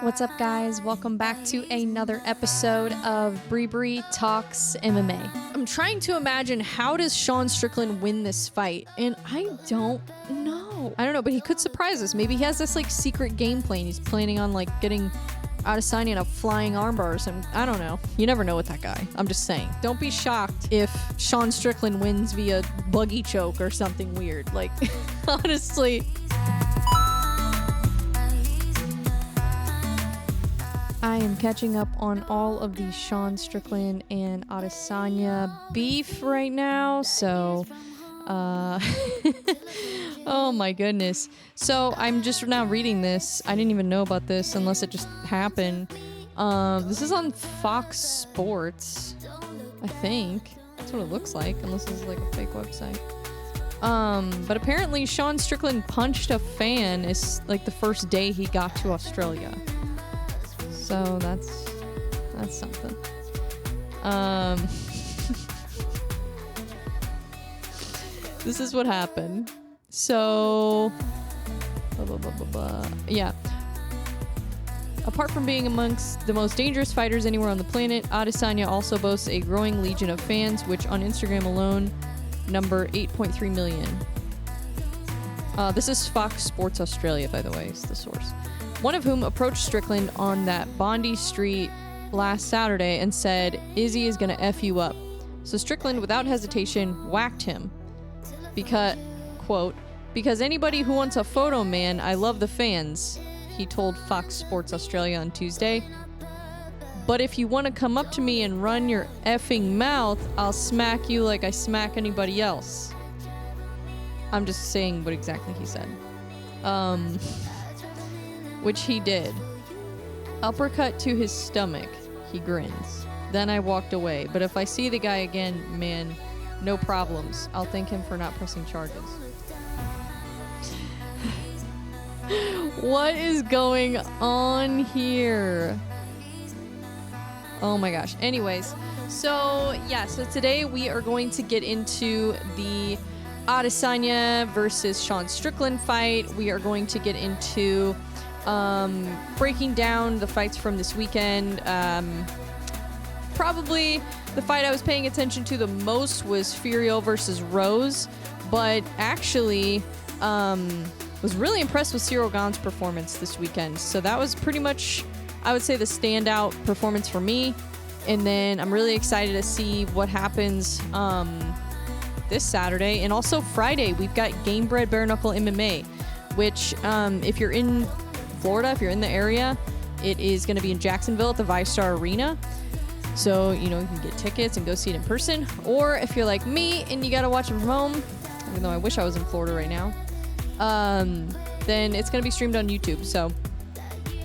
What's up, guys? Welcome back to another episode of BreBre Talks MMA. I'm trying to imagine, how does Sean Strickland win this fight? And I don't know. But he could surprise us. Maybe he has this like secret game plan. He's planning on like getting Adesanya in a flying armbar or something. I don't know. You never know with that guy. I'm just saying. Don't be shocked if Sean Strickland wins via buggy choke or something weird. Like, honestly. I am catching up on all of the Sean Strickland and Adesanya beef right now, so, oh my goodness. So, I'm just now reading this. I didn't even know about this unless it just happened. This is on Fox Sports, I think. That's what it looks like, unless this is like a fake website. But apparently Sean Strickland punched a fan is like the first day he got to Australia. So that's something. This is what happened. So, yeah. Apart from being amongst the most dangerous fighters anywhere on the planet, Adesanya also boasts a growing legion of fans, which on Instagram alone number 8.3 million. This is Fox Sports Australia, by the way, is the source. One of whom approached Strickland on that Bondi Street last Saturday and said, "Izzy is gonna F you up." So Strickland, without hesitation, whacked him. Because, quote, "Because anybody who wants a photo, man, I love the fans," he told Fox Sports Australia on Tuesday. "But if you want to come up to me and run your effing mouth, I'll smack you like I smack anybody else." I'm just saying what exactly he said. Which he did. Uppercut to his stomach. He grins. "Then I walked away. But if I see the guy again, man, no problems. I'll thank him for not pressing charges." What is going on here? Oh my gosh. Anyways, so today we are going to get into the Adesanya versus Sean Strickland fight. We are going to get into breaking down the fights from this weekend. Probably the fight I was paying attention to the most was Ciryl versus Rose, but actually was really impressed with Ciryl Gane's performance this weekend. So that was pretty much, I would say, the standout performance for me. And then I'm really excited to see what happens this Saturday. And also Friday, we've got BreBre Bare Knuckle MMA, which if you're in Florida, if you're in the area, it is going to be in Jacksonville at the VyStar Arena. So, you can get tickets and go see it in person. Or if you're like me and you got to watch it from home, even though I wish I was in Florida right now, then it's going to be streamed on YouTube. So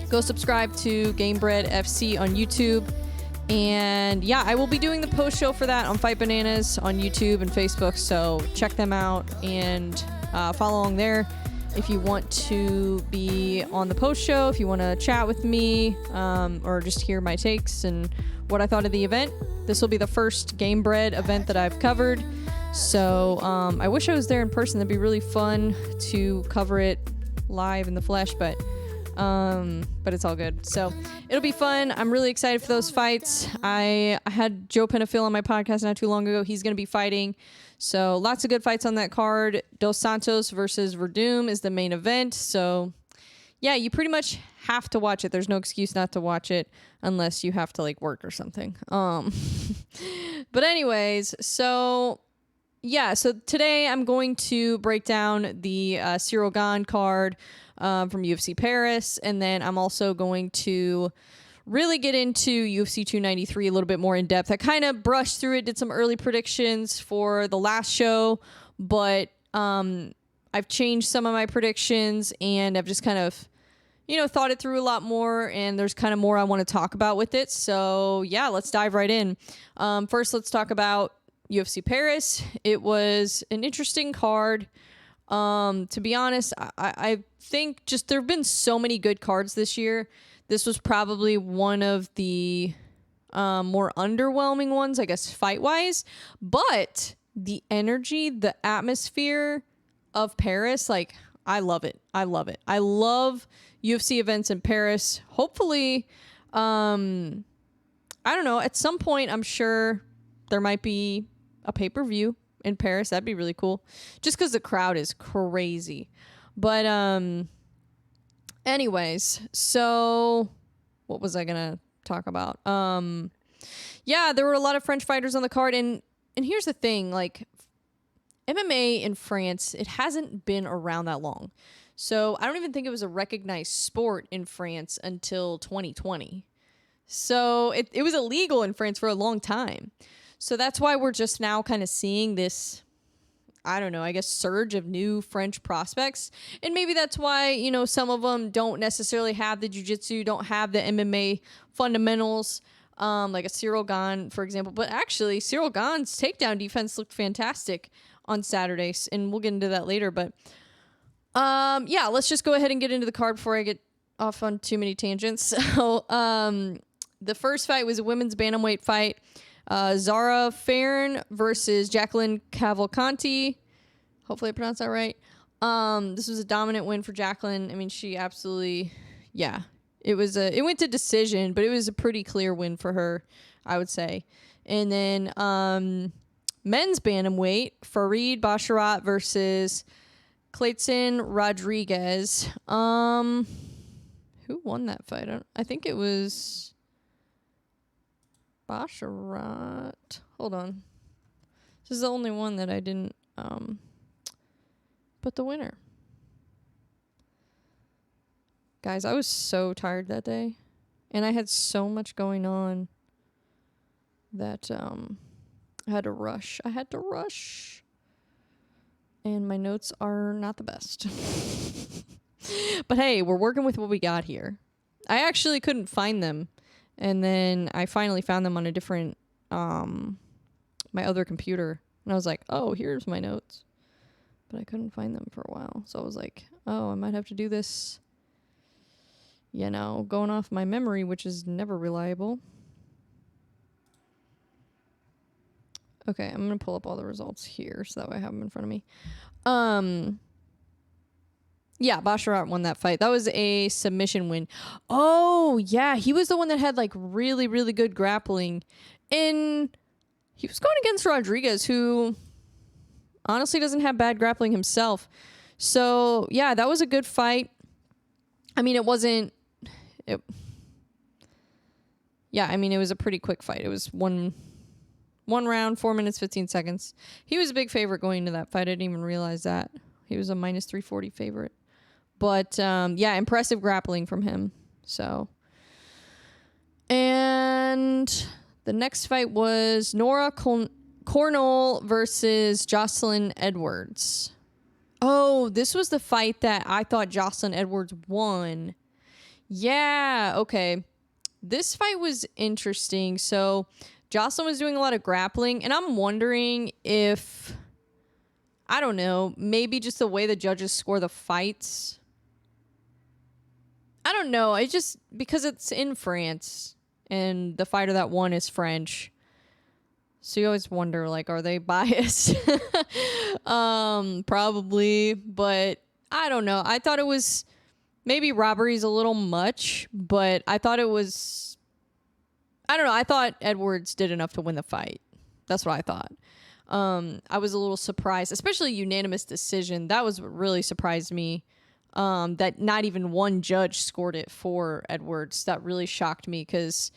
go subscribe to BreBre FC on YouTube. And yeah, I will be doing the post show for that on Fight Bananas on YouTube and Facebook. So check them out and follow along there. If you want to be on the post show, if you want to chat with me, or just hear my takes and what I thought of the event, this will be the first BreBre event that I've covered. So I wish I was there in person. That'd be really fun to cover it live in the flesh, but it's all good. So it'll be fun. I'm really excited for those fights. I had Joe Penafil on my podcast not too long ago. He's going to be fighting. So lots of good fights on that card. Dos Santos versus Verdum is the main event. So yeah, you pretty much have to watch it. There's no excuse not to watch it unless you have to like work or something. But anyways, so today I'm going to break down the Ciryl Gane card from UFC Paris, and then I'm also going to really get into UFC 293 a little bit more in depth. I kind of brushed through it, did some early predictions for the last show, but I've changed some of my predictions, and I've just kind of, thought it through a lot more, and there's kind of more I want to talk about with it. So yeah, let's dive right in. First, let's talk about UFC Paris. It was an interesting card. To be honest, I think just there have been so many good cards this year. This was probably one of the more underwhelming ones, I guess, fight-wise. But the energy, the atmosphere of Paris, like, I love it. I love it. I love UFC events in Paris. Hopefully, I don't know, at some point, I'm sure there might be a pay-per-view in Paris. That'd be really cool. Just because the crowd is crazy. But anyways, so what was I going to talk about? Yeah, there were a lot of French fighters on the card. And here's the thing, like, MMA in France, it hasn't been around that long. So I don't even think it was a recognized sport in France until 2020. So it was illegal in France for a long time. So that's why we're just now kind of seeing this, I don't know, I guess surge of new French prospects. And maybe that's why, you know, some of them don't necessarily have the jiu-jitsu, don't have the MMA fundamentals, like a Ciryl Gane, for example. But actually, Ciryl Gane's takedown defense looked fantastic on Saturdays, and we'll get into that later. But yeah, let's just go ahead and get into the card before I get off on too many tangents. So the first fight was a women's bantamweight fight. Zara Farn versus Jacqueline Cavalcanti. Hopefully I pronounced that right. This was a dominant win for Jacqueline. I mean, she absolutely, yeah. It went to decision, but it was a pretty clear win for her, I would say. And then men's bantamweight, Farid Basharat versus Clayton Rodriguez. Who won that fight? I think it was Basharat. Hold on. This is the only one that I didn't put the winner. Guys, I was so tired that day. And I had so much going on that I had to rush. And my notes are not the best. But hey, we're working with what we got here. I actually couldn't find them. And then I finally found them on a different, my other computer. And I was like, oh, here's my notes. But I couldn't find them for a while. So I was like, oh, I might have to do this, you know, going off my memory, which is never reliable. Okay, I'm going to pull up all the results here so that way I have them in front of me. Yeah, Basharat won that fight. That was a submission win. Oh, yeah, he was the one that had, like, really, really good grappling. And he was going against Rodriguez, who honestly doesn't have bad grappling himself. So, yeah, that was a good fight. I mean, it wasn't... yeah, I mean, it was a pretty quick fight. It was one round, 4 minutes, 15 seconds. He was a big favorite going into that fight. I didn't even realize that. He was a minus 340 favorite. But, yeah, impressive grappling from him. So, and the next fight was Nora Cornell versus Jocelyn Edwards. Oh, this was the fight that I thought Jocelyn Edwards won. Yeah, okay. This fight was interesting. So, Jocelyn was doing a lot of grappling, and I'm wondering if, I don't know, maybe just the way the judges score the fights. I don't know. I just, because it's in France and the fighter that won is French. So you always wonder, like, are they biased? Probably, but I don't know. I thought it was, maybe robbery's a little much, but I thought it was, I don't know. I thought Edwards did enough to win the fight. That's what I thought. I was a little surprised, especially unanimous decision. That was what really surprised me. That not even one judge scored it for Edwards. That really shocked me because,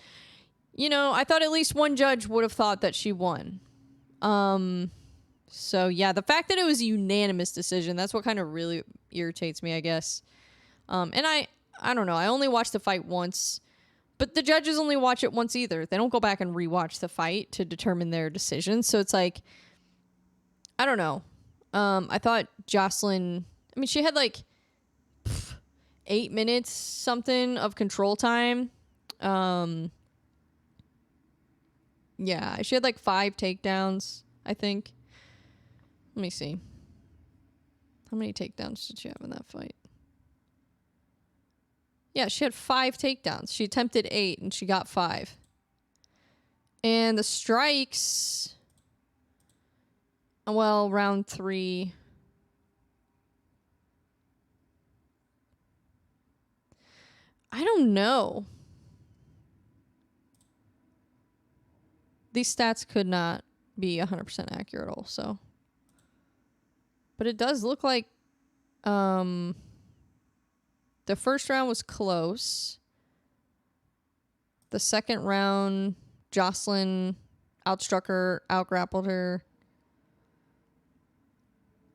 you know, I thought at least one judge would have thought that she won. So yeah, the fact that it was a unanimous decision, that's what kind of really irritates me, I guess. And I don't know. I only watched the fight once, but the judges only watch it once either. They don't go back and rewatch the fight to determine their decision. So it's like, I don't know. I thought Jocelyn, I mean, she had like 8 minutes something of control time. Yeah, she had like 5 takedowns, I think. Let me see. How many takedowns did she have in that fight? Yeah, she had 5 takedowns. She attempted 8 and she got 5. And the strikes, well, round 3. I don't know. These stats could not be 100% accurate also. But it does look like the first round was close. The second round, Jocelyn outstruck her, outgrappled her.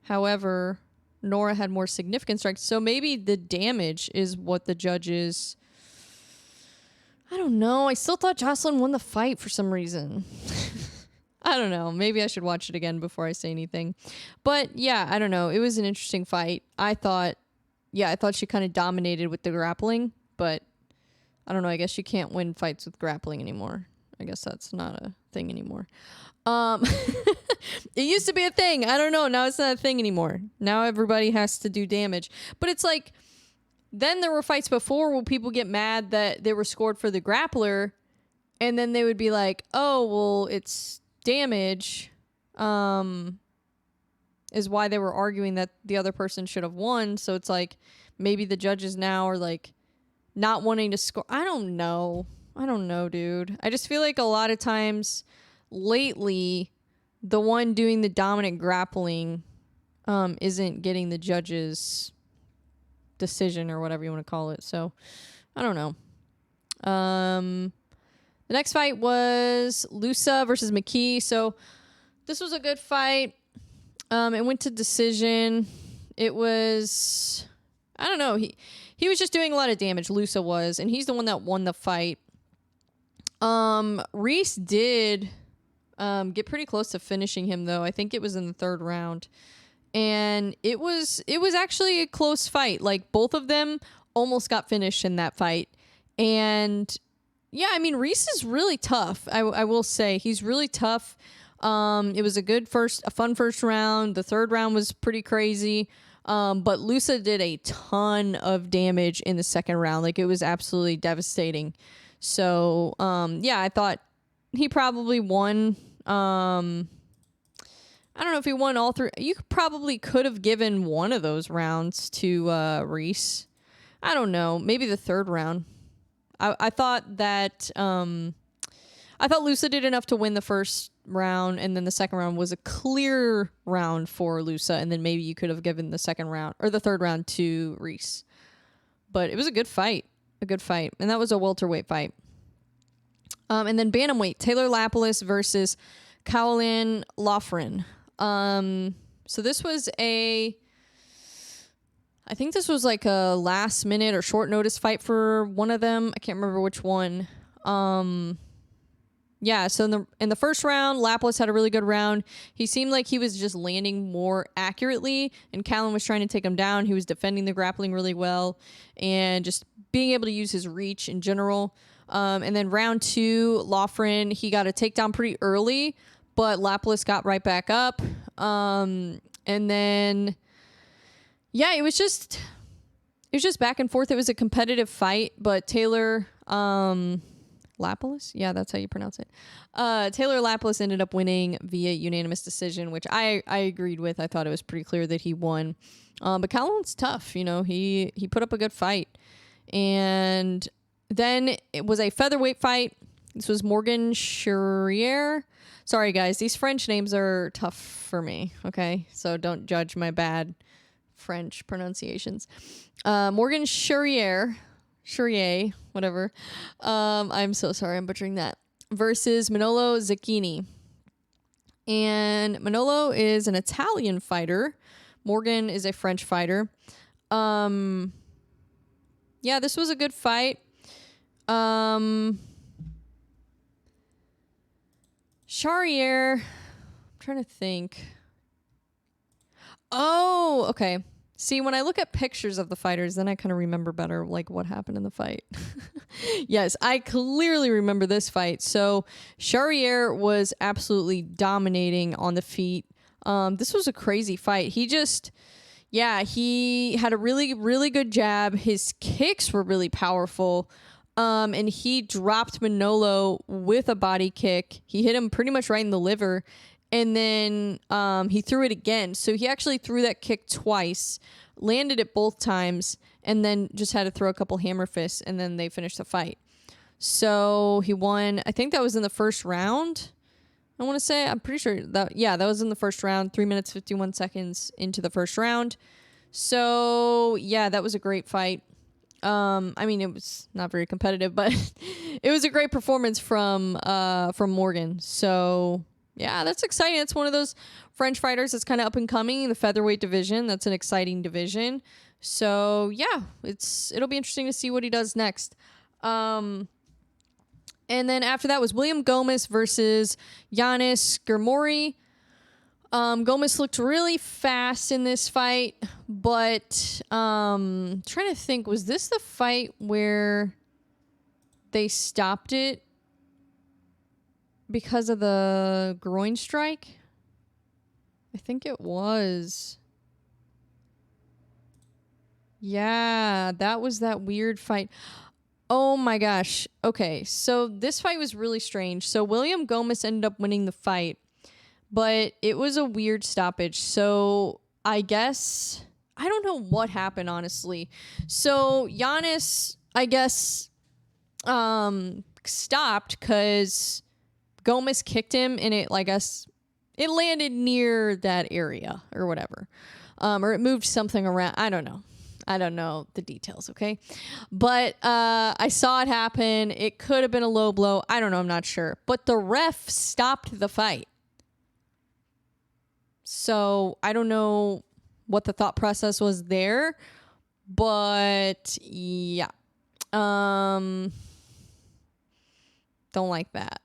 However, Nora had more significant strikes. So maybe the damage is what the judges... I don't know. I still thought Jocelyn won the fight for some reason. I don't know. Maybe I should watch it again before I say anything. But yeah, I don't know. It was an interesting fight. I thought she kind of dominated with the grappling, but I don't know. I guess you can't win fights with grappling anymore. I guess that's not a thing anymore. It used to be a thing. I don't know. Now it's not a thing anymore. Now everybody has to do damage. But it's like, then there were fights before where people get mad that they were scored for the grappler, and then they would be like, oh, well, it's damage, is why they were arguing that the other person should have won. So it's like, maybe the judges now are like not wanting to score. I don't know, dude. I just feel like a lot of times lately, the one doing the dominant grappling isn't getting the judges' decision or whatever you want to call it. So I don't know. The next fight was Lusa versus McKee. So this was a good fight. It went to decision. It was, I don't know. He was just doing a lot of damage. Lusa was, and he's the one that won the fight. Reese did get pretty close to finishing him though. I think it was in the third round. And it was actually a close fight. Like, both of them almost got finished in that fight. And yeah, I mean, Reese is really tough. I will say he's really tough. It was a fun first round. The third round was pretty crazy. But Lusa did a ton of damage in the second round. Like, it was absolutely devastating. So, yeah, I thought he probably won. I don't know if he won all three. You probably could have given one of those rounds to Reese. I don't know. Maybe the third round. I thought that Lusa did enough to win the first round, and then the second round was a clear round for Lusa, and then maybe you could have given the second round or the third round to Reese. But it was a good fight. And that was a welterweight fight. And then bantamweight, Taylor Lapilus versus Caroline Loughran. So this was I think this was like a last minute or short notice fight for one of them. I can't remember which one. Yeah, so in the first round, Lapilus had a really good round. He seemed like he was just landing more accurately, and Callan was trying to take him down. He was defending the grappling really well and just being able to use his reach in general. And then round two, Loughran, he got a takedown pretty early, but Lapilus got right back up. And then, yeah, it was just back and forth. It was a competitive fight, but Taylor, Lapilus? Yeah, that's how you pronounce it. Taylor Lapilus ended up winning via unanimous decision, which I agreed with. I thought it was pretty clear that he won. But Callan's tough, you know, he put up a good fight. And then it was a featherweight fight. This was Morgan Charrier. Sorry, guys. These French names are tough for me, okay? So don't judge my bad French pronunciations. Morgan Charrier, whatever. I'm so sorry. I'm butchering that. Versus Manolo Zacchini. And Manolo is an Italian fighter. Morgan is a French fighter. Yeah, this was a good fight. Charrier, I'm trying to think. Oh, okay. See, when I look at pictures of the fighters, then I kind of remember better, like, what happened in the fight. Yes, I clearly remember this fight. So Charrier was absolutely dominating on the feet. This was a crazy fight. He had a really, really good jab. His kicks were really powerful. And he dropped Manolo with a body kick. He hit him pretty much right in the liver. And then he threw it again. So he actually threw that kick twice, landed it both times, and then just had to throw a couple hammer fists, and then they finished the fight. So he won. I think that was in the first round. I want to say, I'm pretty sure that, yeah, that was in the first round, 3 minutes, 51 seconds into the first round. So yeah, that was a great fight. I mean, it was not very competitive, but it was a great performance from Morgan. So yeah, that's exciting. It's one of those French fighters that's kind of up and coming in the featherweight division. That's an exciting division. So yeah, it'll be interesting to see what he does next. And then after that was William Gomez versus Yanis Germori. Gomez looked really fast in this fight, but trying to think, was this the fight where they stopped it because of the groin strike? I think it was. Yeah, that was that weird fight. Oh my gosh. Okay, so this fight was really strange. So William Gomez ended up winning the fight, but it was a weird stoppage. So I guess, I don't know what happened, honestly. So Giannis, I guess, stopped because Gomez kicked him, and it landed near that area or whatever. Or it moved something around. I don't know the details, okay? But I saw it happen. It could have been a low blow. I don't know. I'm not sure. But the ref stopped the fight. So I don't know what the thought process was there. But yeah. Don't like that.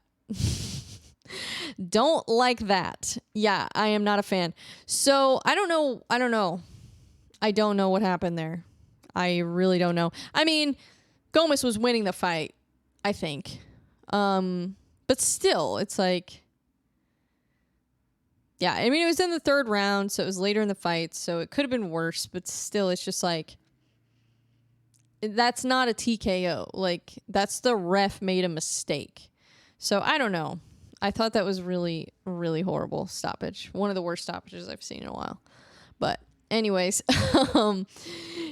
Don't like that. Yeah, I am not a fan. So I don't know. I don't know what happened there. I really don't know. I mean, Gomez was winning the fight, I think. But still, it's like, yeah, I mean, it was in the third round, so it was later in the fight, so it could have been worse, but still, it's just like, that's not a TKO. Like, that's the ref made a mistake. So I don't know. I thought that was really, really horrible stoppage. One of the worst stoppages I've seen in a while. But anyways,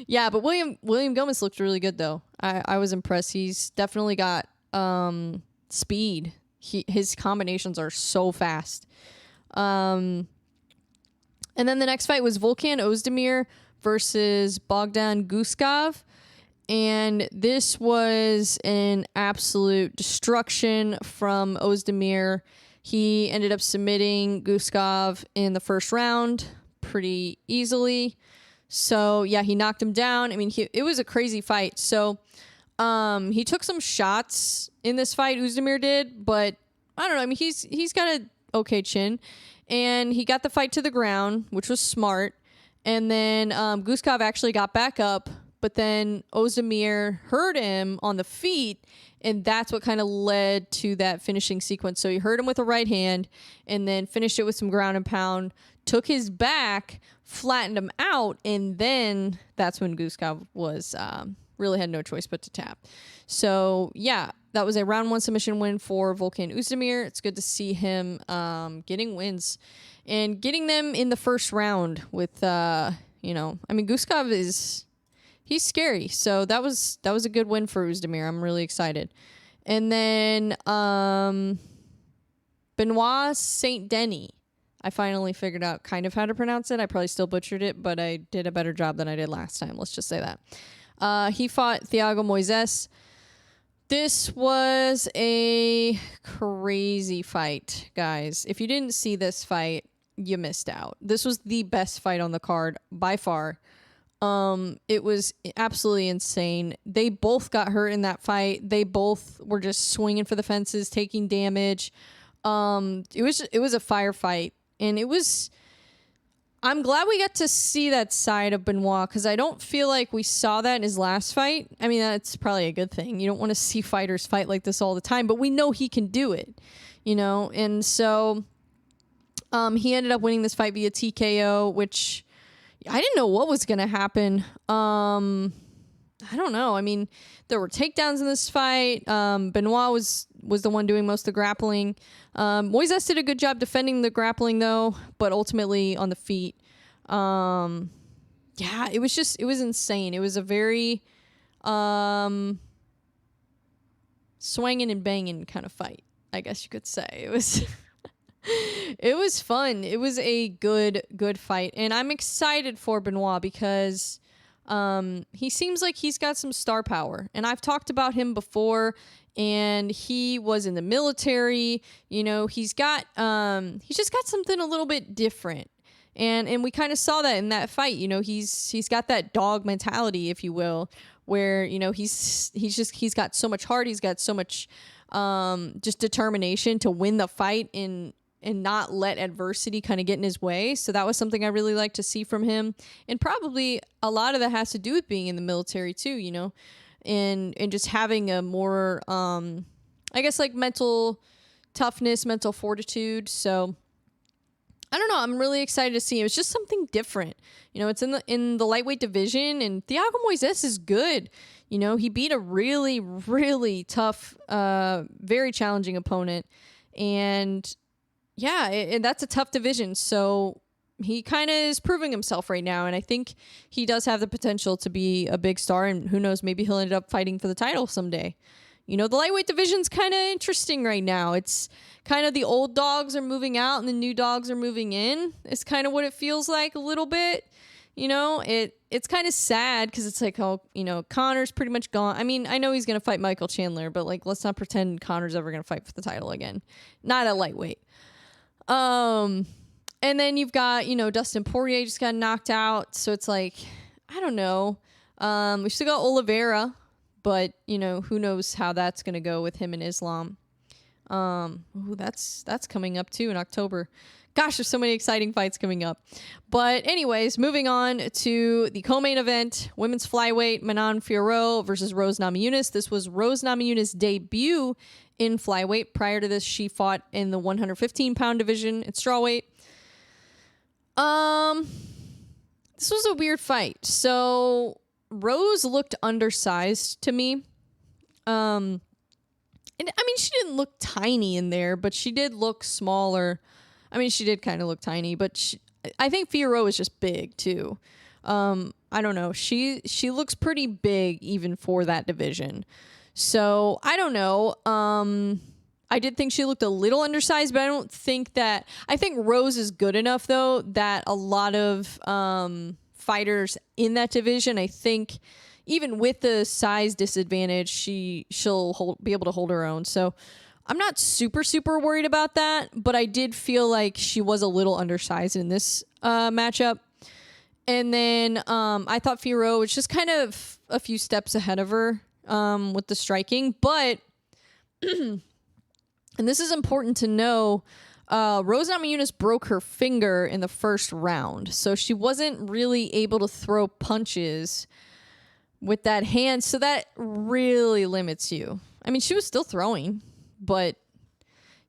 yeah, but William Gomez looked really good though. I was impressed. He's definitely got speed. His combinations are so fast. And then the next fight was Volkan Ozdemir versus Bogdan Guskov. And this was an absolute destruction from Ozdemir. He ended up submitting Guskov in the first round pretty easily. So yeah, he knocked him down. I mean, it was a crazy fight. So he took some shots in this fight, Ozdemir did, but I don't know. I mean, he's got a okay chin, and he got the fight to the ground, which was smart. And then Guskov actually got back up, but then Ozdemir hurt him on the feet, and that's what kind of led to that finishing sequence. So he hurt him with a right hand and then finished it with some ground and pound, took his back, flattened him out, and then that's when Guskov was really had no choice but to tap. So yeah, that was a round one submission win for Volkan Ozdemir. It's good to see him getting wins and getting them in the first round with, I mean, Guskov he's scary. So that was a good win for Ozdemir. I'm really excited. And then Benoit Saint Denis. I finally figured out kind of how to pronounce it. I probably still butchered it, but I did a better job than I did last time. Let's just say that. He fought Thiago Moises. This was a crazy fight, guys. If you didn't see this fight, you missed out. This was the best fight on the card by far. It was absolutely insane. They both got hurt in that fight. They both were just swinging for the fences, taking damage. It was a firefight, and I'm glad we got to see that side of Benoit, because I don't feel like we saw that in his last fight. I mean, that's probably a good thing. You don't want to see fighters fight like this all the time, but we know he can do it, and so he ended up winning this fight via TKO, which I didn't know what was going to happen. I don't know. I mean, there were takedowns in this fight. Benoit was the one doing most of the grappling. Moises did a good job defending the grappling, though, but ultimately on the feet. yeah, it was insane. It was a very swinging and banging kind of fight, I guess you could say. It was it was fun. It was a good fight, and I'm excited for Benoit because he seems like he's got some star power, and I've talked about him before, and he was in the military. You know, he's just got something a little bit different. And we kind of saw that in that fight. You know, he's got that dog mentality, if you will, where, you know, he's got so much heart, he's got so much just determination to win the fight and not let adversity kind of get in his way. So that was something I really like to see from him. And probably a lot of that has to do with being in the military too, you know, and just having a more I guess like mental toughness, mental fortitude. So I don't know. I'm really excited to see him. It's just something different. You know, it's in the lightweight division, and Thiago Moises is good. You know, he beat a really, really tough, very challenging opponent. And yeah, and that's a tough division. So he kind of is proving himself right now. And I think he does have the potential to be a big star. And who knows, maybe he'll end up fighting for the title someday. You know, the lightweight division's kind of interesting right now. It's kind of the old dogs are moving out and the new dogs are moving in. It's kind of what it feels like a little bit. You know, it's kind of sad because it's like, oh, you know, Conor's pretty much gone. I mean, I know he's going to fight Michael Chandler, but like, let's not pretend Conor's ever going to fight for the title again. Not at lightweight. And then you've got, you know, Dustin Poirier just got knocked out. So it's like, I don't know. We still got Oliveira. But, you know, who knows how that's going to go with him and Islam. That's coming up, too, in October. Gosh, there's so many exciting fights coming up. But anyways, moving on to the co-main event, women's flyweight, Manon Fiorot versus Rose Namajunas. This was Rose Namajunas' debut in flyweight. Prior to this, she fought in the 115-pound division at strawweight. This was a weird fight. So Rose looked undersized to me. And I mean, she didn't look tiny in there, but she did look smaller. I mean, she did kind of look tiny, but I think Fiorot was just big too. I don't know. She looks pretty big even for that division. So I don't know. I did think she looked a little undersized, but I think Rose is good enough though that a lot of fighters in that division, I think even with the size disadvantage, she'll be able to hold her own. So I'm not super worried about that, but I did feel like she was a little undersized in this matchup. And then I thought Fiorot was just kind of a few steps ahead of her with the striking, but and this is important to know, Rose Namajunas broke her finger in the first round, so she wasn't really able to throw punches with that hand, so that really limits you. I mean, she was still throwing, but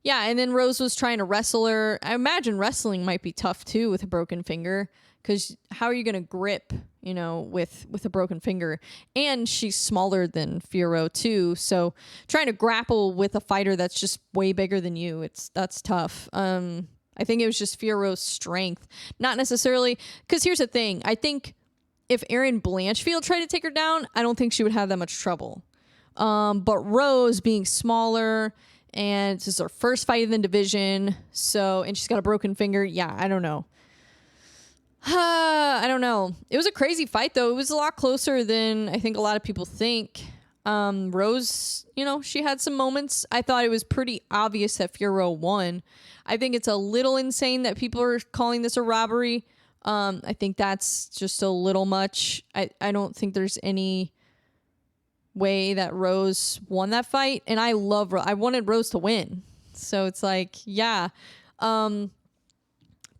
yeah, and then Rose was trying to wrestle her. I imagine wrestling might be tough too with a broken finger, because how are you going to grip, you know, with a broken finger? And she's smaller than Fiorot too, so trying to grapple with a fighter that's just way bigger than you, that's tough. I think it was just Fiorot's strength, not necessarily, because here's the thing. I think if Erin Blanchfield tried to take her down, I don't think she would have that much trouble. But Rose being smaller, and this is her first fight in the division, and she's got a broken finger. Yeah, I don't know. I don't know. It was a crazy fight, though. It was a lot closer than I think a lot of people think. Rose, you know, she had some moments. I thought it was pretty obvious that Fiorot won. I think it's a little insane that people are calling this a robbery. I think that's just a little much. I don't think there's any way that Rose won that fight. And I wanted Rose to win. So it's like, yeah. But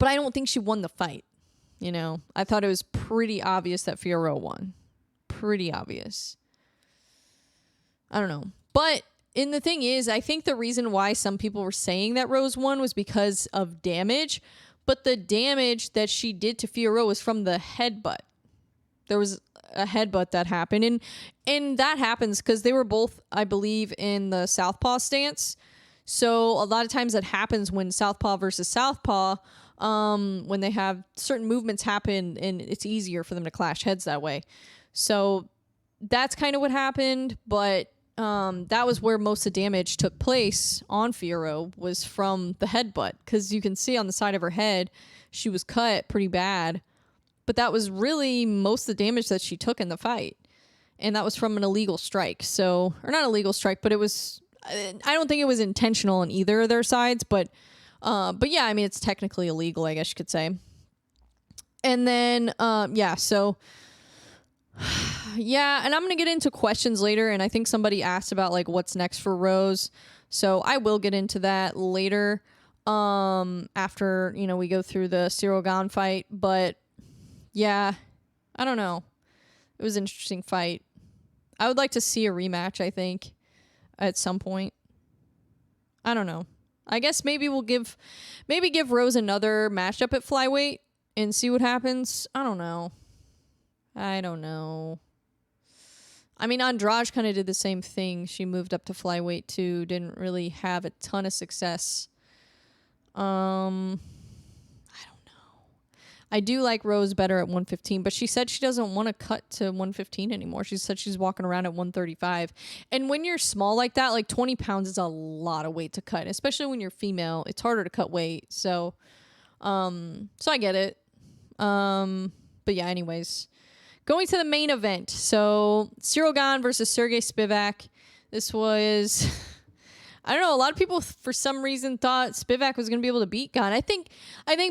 I don't think she won the fight. You know, I thought it was pretty obvious that Fiorot won. Pretty obvious. I don't know. But the thing is, I think the reason why some people were saying that Rose won was because of damage. But the damage that she did to Fiorot was from the headbutt. There was a headbutt that happened. And that happens because they were both, I believe, in the southpaw stance. So a lot of times that happens when southpaw versus southpaw. when they have certain movements happen, and it's easier for them to clash heads that way. So that's kind of what happened, but that was where most of the damage took place on Fiorot, was from the headbutt, because you can see on the side of her head she was cut pretty bad, but that was really most of the damage that she took in the fight, and that was from an illegal strike. So, or not illegal strike, but it was, I don't think it was intentional on either of their sides, but yeah, I mean, it's technically illegal, I guess you could say. And then so yeah, and I'm going to get into questions later, and I think somebody asked about like what's next for Rose. So I will get into that later after, we go through the Ciryl Gane fight, but yeah, I don't know. It was an interesting fight. I would like to see a rematch, I think, at some point. I don't know. I guess maybe give Rose another matchup at flyweight and see what happens. I don't know. I mean, Andrade kind of did the same thing. She moved up to flyweight too. Didn't really have a ton of success. I don't know. I do like Rose better at 115, but she said she doesn't want to cut to 115 anymore. She said she's walking around at 135. And when you're small like that, like 20 pounds is a lot of weight to cut, especially when you're female. It's harder to cut weight. So I get it. But yeah, anyways. Going to the main event. So Ciryl Gane versus Sergey Spivak. This was, I don't know, a lot of people for some reason thought Spivak was going to be able to beat Gane. I think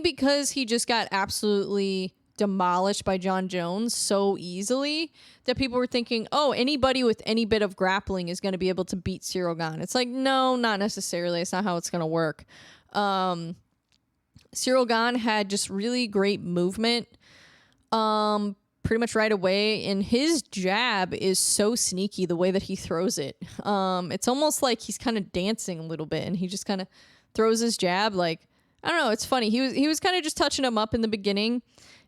because he just got absolutely demolished by John Jones so easily that people were thinking, oh, anybody with any bit of grappling is going to be able to beat Ciryl Gane. It's like, no, not necessarily. It's not how it's going to work. Ciryl Gane had just really great movement. Pretty much right away, and his jab is so sneaky the way that he throws it. It's almost like he's kind of dancing a little bit, and he just kind of throws his jab like, I don't know, it's funny. He was kind of just touching him up in the beginning,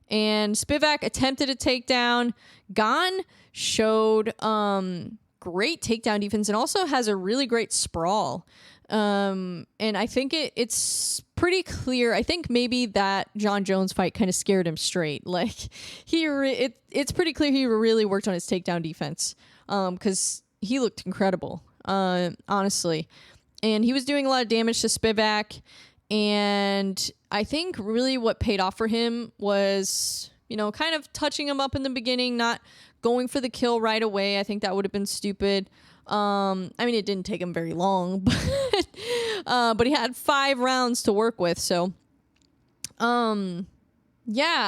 and Spivak attempted a takedown. Gane showed great takedown defense and also has a really great sprawl. And I think it's pretty clear. I think maybe that John Jones fight kind of scared him straight. Like it's pretty clear he really worked on his takedown defense. Cause he looked incredible, honestly. And he was doing a lot of damage to Spivak. And I think really what paid off for him was, kind of touching him up in the beginning, not going for the kill right away. I think that would have been stupid. I mean, it didn't take him very long, but he had 5 rounds to work with. So, yeah,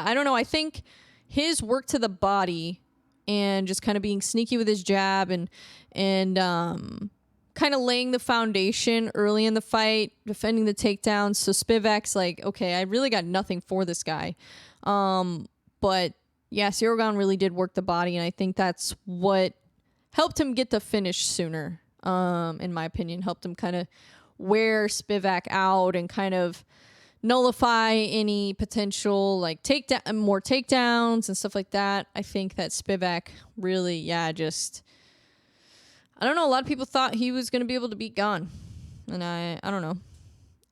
I don't know. I think his work to the body and just kind of being sneaky with his jab and kind of laying the foundation early in the fight, defending the takedowns. So Spivak's like, okay, I really got nothing for this guy. But yeah, Ciryl Gane really did work the body, and I think that's what helped him get the finish sooner, in my opinion. Helped him kind of wear Spivak out and kind of nullify any potential like more takedowns and stuff like that. I think that Spivak really, I don't know. A lot of people thought he was going to be able to beat Gane, and I don't know.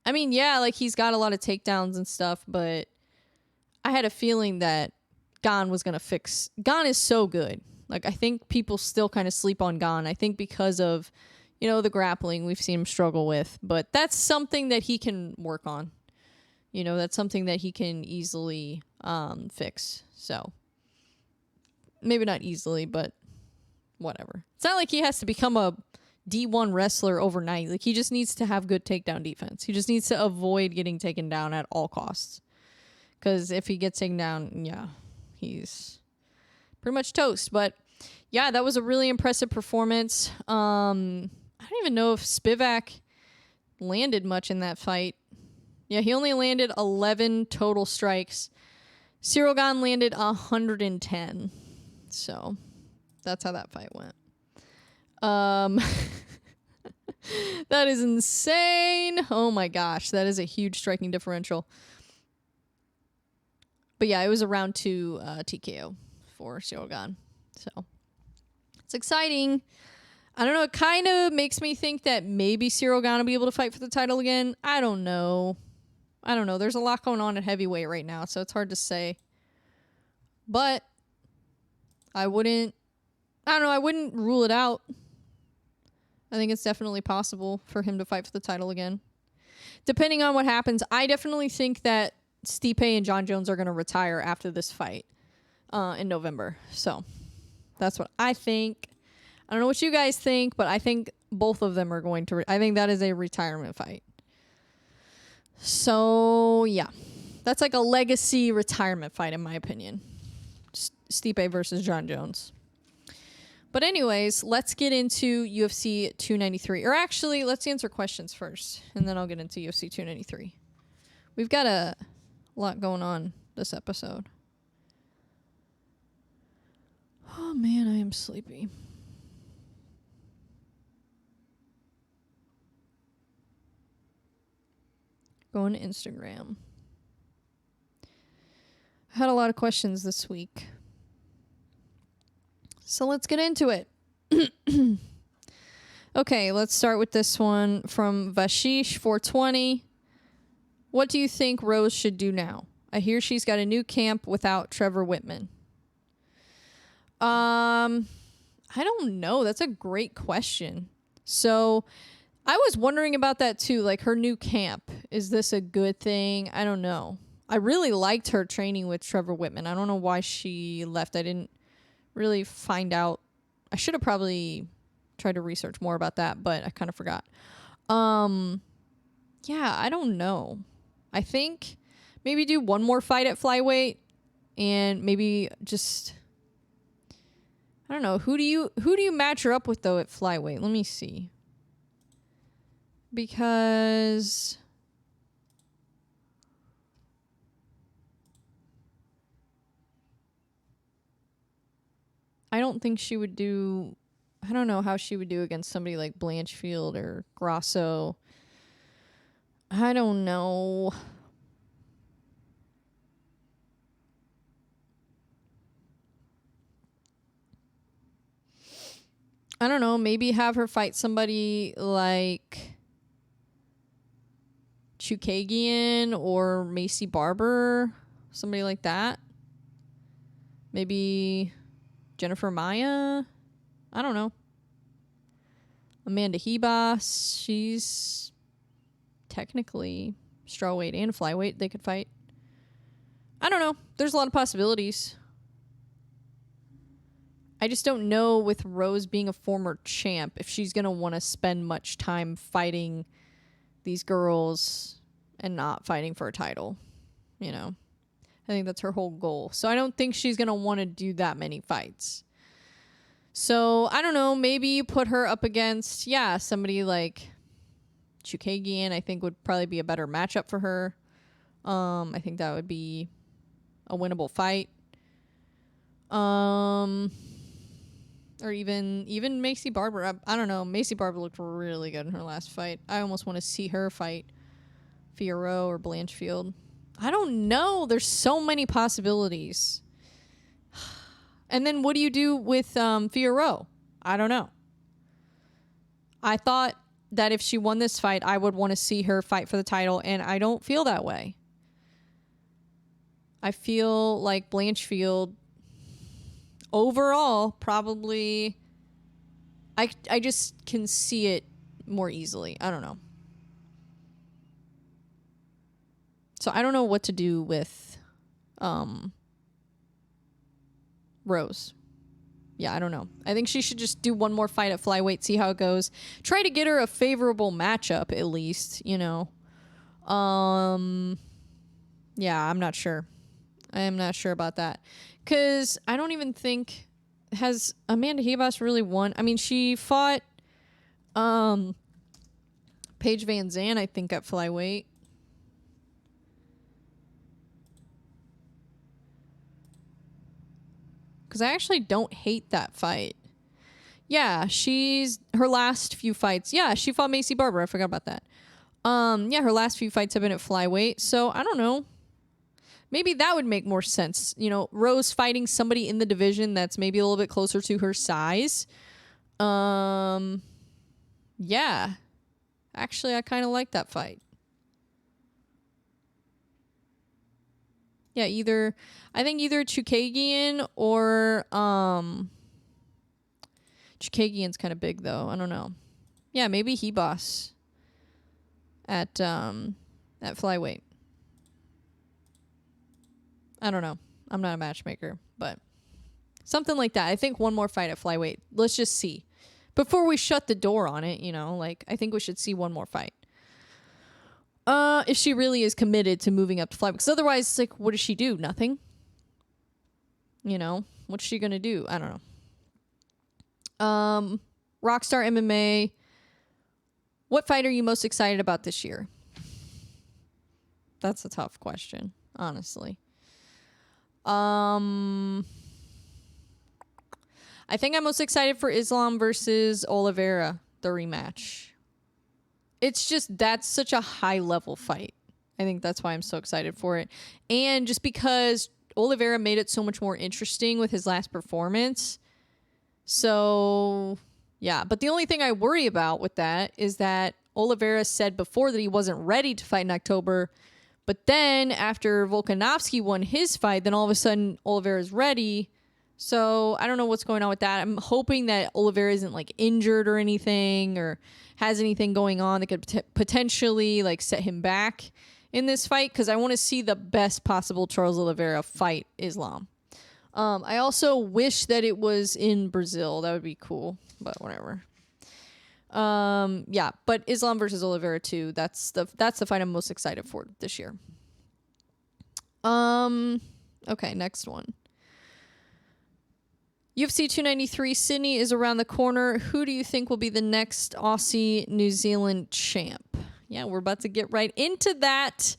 I mean, yeah, like he's got a lot of takedowns and stuff, but I had a feeling that Gane was going to fix. Gane is so good. Like, I think people still kind of sleep on Gane. I think because of, the grappling we've seen him struggle with. But that's something that he can work on. That's something that he can easily fix. So, maybe not easily, but whatever. It's not like he has to become a D1 wrestler overnight. Like, he just needs to have good takedown defense. He just needs to avoid getting taken down at all costs. Because if he gets taken down, he's pretty much toast. But yeah, that was a really impressive performance. I don't even know if Spivak landed much in that fight. Yeah, he only landed 11 total strikes. Ciryl Gane landed 110. So that's how that fight went. That is insane. Oh my gosh, that is a huge striking differential. But yeah, it was a round 2 TKO for Ciryl Gane. So it's exciting. I don't know. It kind of makes me think that maybe Ciryl Gane will be able to fight for the title again. I don't know. I don't know. There's a lot going on at heavyweight right now, so it's hard to say. But I wouldn't rule it out. I think it's definitely possible for him to fight for the title again. Depending on what happens, I definitely think that Stipe and Jon Jones are going to retire after this fight in November. So that's what I think. I don't know what you guys think, but I think both of them are going to... I think that is a retirement fight. So, yeah. That's like a legacy retirement fight, in my opinion. Stipe versus Jon Jones. But anyways, let's get into UFC 293. Or actually, let's answer questions first, and then I'll get into UFC 293. We've got a lot going on this episode. Oh, man, I am sleepy. Going to Instagram. I had a lot of questions this week. So let's get into it. Okay, let's start with this one from Vashish420. What do you think Rose should do now? I hear she's got a new camp without Trevor Whitman. I don't know. That's a great question. So I was wondering about that too. Like her new camp. Is this a good thing? I don't know. I really liked her training with Trevor Whitman. I don't know why she left. I didn't really find out. I should have probably tried to research more about that, but I kind of forgot. Yeah, I don't know. I think maybe do one more fight at flyweight and maybe just... I don't know. Who do you match her up with though at flyweight? Let me see. Because I don't think she would do... I don't know how she would do against somebody like Blanchfield or Grasso. I don't know. I don't know. Maybe have her fight somebody like Chukagian or Macy Barber. Somebody like that. Maybe Jennifer Maya. I don't know. Amanda Hebas. She's technically strawweight and flyweight. They could fight. I don't know. There's a lot of possibilities. I just don't know with Rose being a former champ if she's going to want to spend much time fighting these girls and not fighting for a title. You know, I think that's her whole goal. So I don't think she's going to want to do that many fights. So I don't know. Maybe you put her up against, somebody like Chukagian, I think would probably be a better matchup for her. I think that would be a winnable fight. Or even Macy Barber. I don't know. Macy Barber looked really good in her last fight. I almost want to see her fight Fiorot or Blanchfield. I don't know. There's so many possibilities. And then what do you do with Fiorot? I don't know. I thought that if she won this fight, I would want to see her fight for the title, and I don't feel that way. I feel like Blanchfield... overall, probably, I just can see it more easily. I don't know. So I don't know what to do with Rose. Yeah, I don't know. I think she should just do one more fight at flyweight, see how it goes. Try to get her a favorable matchup, at least, you know. Yeah, I'm not sure. I am not sure about that. Because I don't even think... Has Amanda Hebas really won? I mean, she fought Paige Van Zandt, I think, at flyweight. Because I actually don't hate that fight. Yeah, her last few fights... Yeah, she fought Macy Barber. I forgot about that. Yeah, her last few fights have been at flyweight. So, I don't know. Maybe that would make more sense. You know, Rose fighting somebody in the division that's maybe a little bit closer to her size. Yeah. Actually, I kind of like that fight. Yeah, I think either Chukagian or Chukagian's kind of big though. I don't know. Yeah, maybe Hebos at flyweight. I don't know. I'm not a matchmaker, but something like that. I think one more fight at flyweight. Let's just see. Before we shut the door on it, like I think we should see one more fight. If she really is committed to moving up to flyweight. Because otherwise, it's like, what does she do? Nothing. What's she going to do? I don't know. Rockstar MMA. What fight are you most excited about this year? That's a tough question, honestly. I think I'm most excited for Islam versus Oliveira, the rematch. It's just, that's such a high level fight. I think that's why I'm so excited for it. And just because Oliveira made it so much more interesting with his last performance. So, yeah. But the only thing I worry about with that is that Oliveira said before that he wasn't ready to fight in October. But then after Volkanovski won his fight, then all of a sudden Oliveira's ready. So I don't know what's going on with that. I'm hoping that Oliveira isn't like injured or anything or has anything going on that could potentially like set him back in this fight, because I want to see the best possible Charles Oliveira fight Islam. I also wish that it was in Brazil. That would be cool, but whatever. Yeah, but Islam versus Oliveira too. That's the fight I'm most excited for this year. Okay, next one. UFC 293 Sydney is around the corner. Who do you think will be the next Aussie New Zealand champ? Yeah, we're about to get right into that.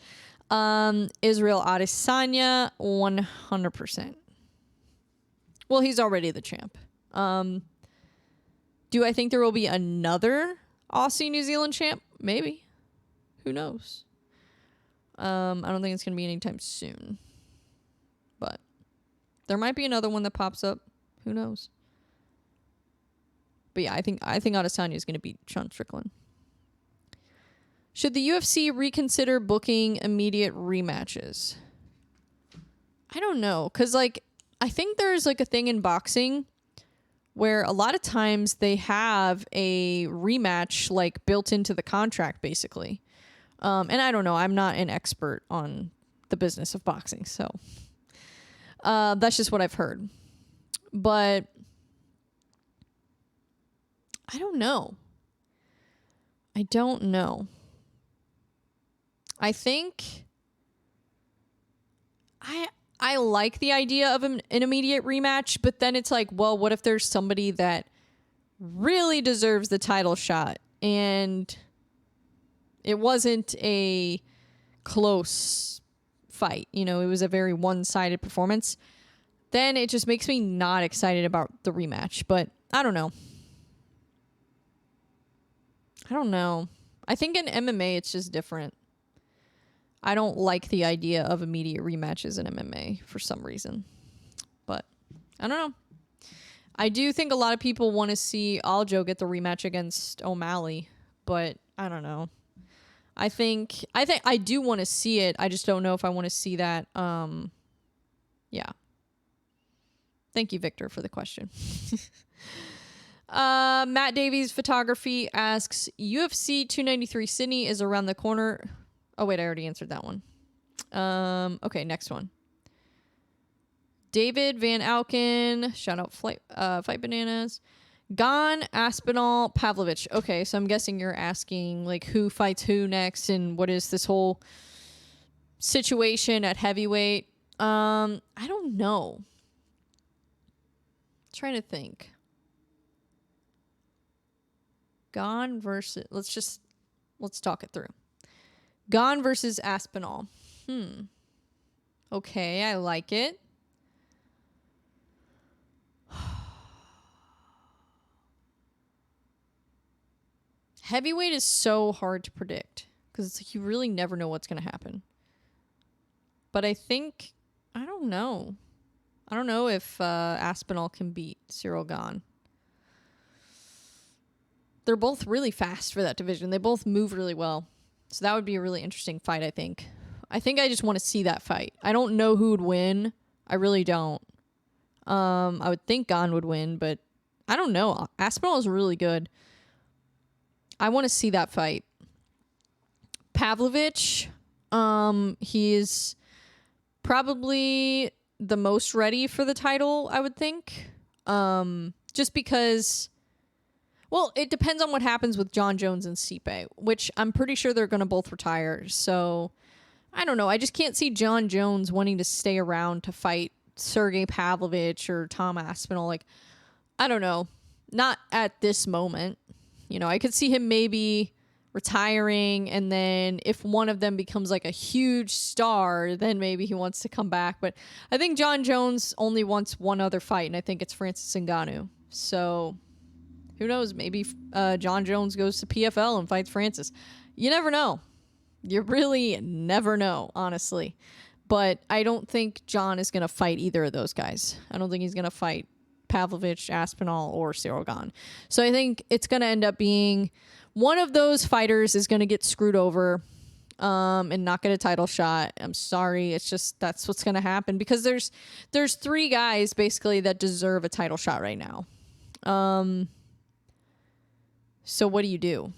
Israel Adesanya, 100%. Well, he's already the champ. Do I think there will be another Aussie New Zealand champ? Maybe. Who knows? I don't think it's going to be anytime soon. But there might be another one that pops up. Who knows? But yeah, I think Adesanya is going to beat Sean Strickland. Should the UFC reconsider booking immediate rematches? I don't know, because like I think there's like a thing in boxing where a lot of times they have a rematch like built into the contract, basically. And I don't know. I'm not an expert on the business of boxing, so that's just what I've heard. But I don't know. I think I like the idea of an immediate rematch, but then it's like, well, what if there's somebody that really deserves the title shot and it wasn't a close fight, it was a very one-sided performance? Then it just makes me not excited about the rematch. But I don't know. I think in MMA it's just different. I don't like the idea of immediate rematches in MMA for some reason. But I don't know. I do think a lot of people want to see Aljo get the rematch against O'Malley, but I don't know. I think I do want to see it. I just don't know if I want to see that. Yeah. Thank you, Victor, for the question. Matt Davies Photography asks, UFC 293 Sydney is around the corner. Oh, wait, I already answered that one. Okay, next one. David Van Alken, shout out Fight Bananas. Gane, Aspinall, Pavlovich. Okay, so I'm guessing you're asking like who fights who next and what is this whole situation at heavyweight. I don't know. Trying to think. Gane versus, let's talk it through. Gane versus Aspinall. Okay, I like it. Heavyweight is so hard to predict because it's like you really never know what's going to happen. But I don't know. I don't know if Aspinall can beat Ciryl Gane. They're both really fast for that division. They both move really well. So that would be a really interesting fight, I think. I think I just want to see that fight. I don't know who would win. I really don't. I would think Gane would win, but I don't know. Aspinall is really good. I want to see that fight. Pavlovich, he's probably the most ready for the title, I would think. Just because, well, it depends on what happens with Jon Jones and Stipe, which I'm pretty sure they're going to both retire. So I don't know. I just can't see Jon Jones wanting to stay around to fight Sergey Pavlovich or Tom Aspinall. Like, I don't know. Not at this moment. You know, I could see him maybe retiring, and then if one of them becomes like a huge star, then maybe he wants to come back. But I think Jon Jones only wants one other fight, and I think it's Francis Ngannou. So who knows? Maybe Jon Jones goes to PFL and fights Francis. You never know. You really never know, honestly. But I don't think Jon is going to fight either of those guys. I don't think he's going to fight Pavlovich, Aspinall, or Ciryl Gane. So I think it's going to end up being one of those fighters is going to get screwed over and not get a title shot. I'm sorry. It's just that's what's going to happen because there's three guys basically that deserve a title shot right now. So what do?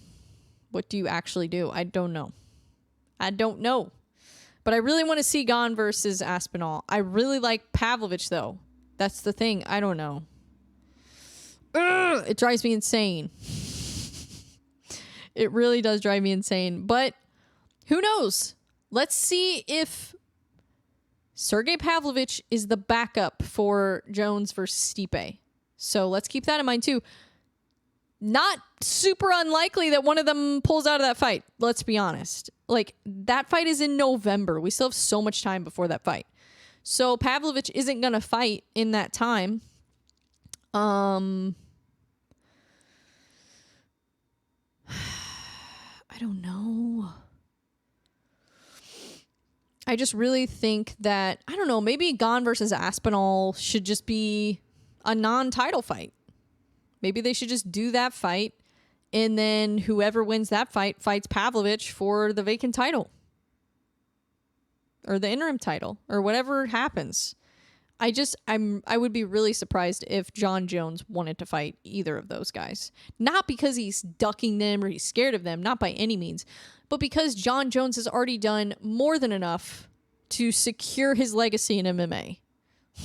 What do you actually do? I don't know. But I really want to see Gane versus Aspinall. I really like Pavlovich, though. That's the thing. I don't know. Ugh, it drives me insane. It really does drive me insane. But who knows? Let's see if Sergey Pavlovich is the backup for Jones versus Stipe. So let's keep that in mind, too. Not super unlikely that one of them pulls out of that fight. Let's be honest. Like, that fight is in November. We still have so much time before that fight. So Pavlovich isn't going to fight in that time. I don't know. I just really think that, I don't know, maybe Gane versus Aspinall should just be a non-title fight. Maybe they should just do that fight, and then whoever wins that fight fights Pavlovich for the vacant title. Or the interim title, or whatever happens. I would be really surprised if Jon Jones wanted to fight either of those guys. Not because he's ducking them or he's scared of them, not by any means, but because Jon Jones has already done more than enough to secure his legacy in MMA.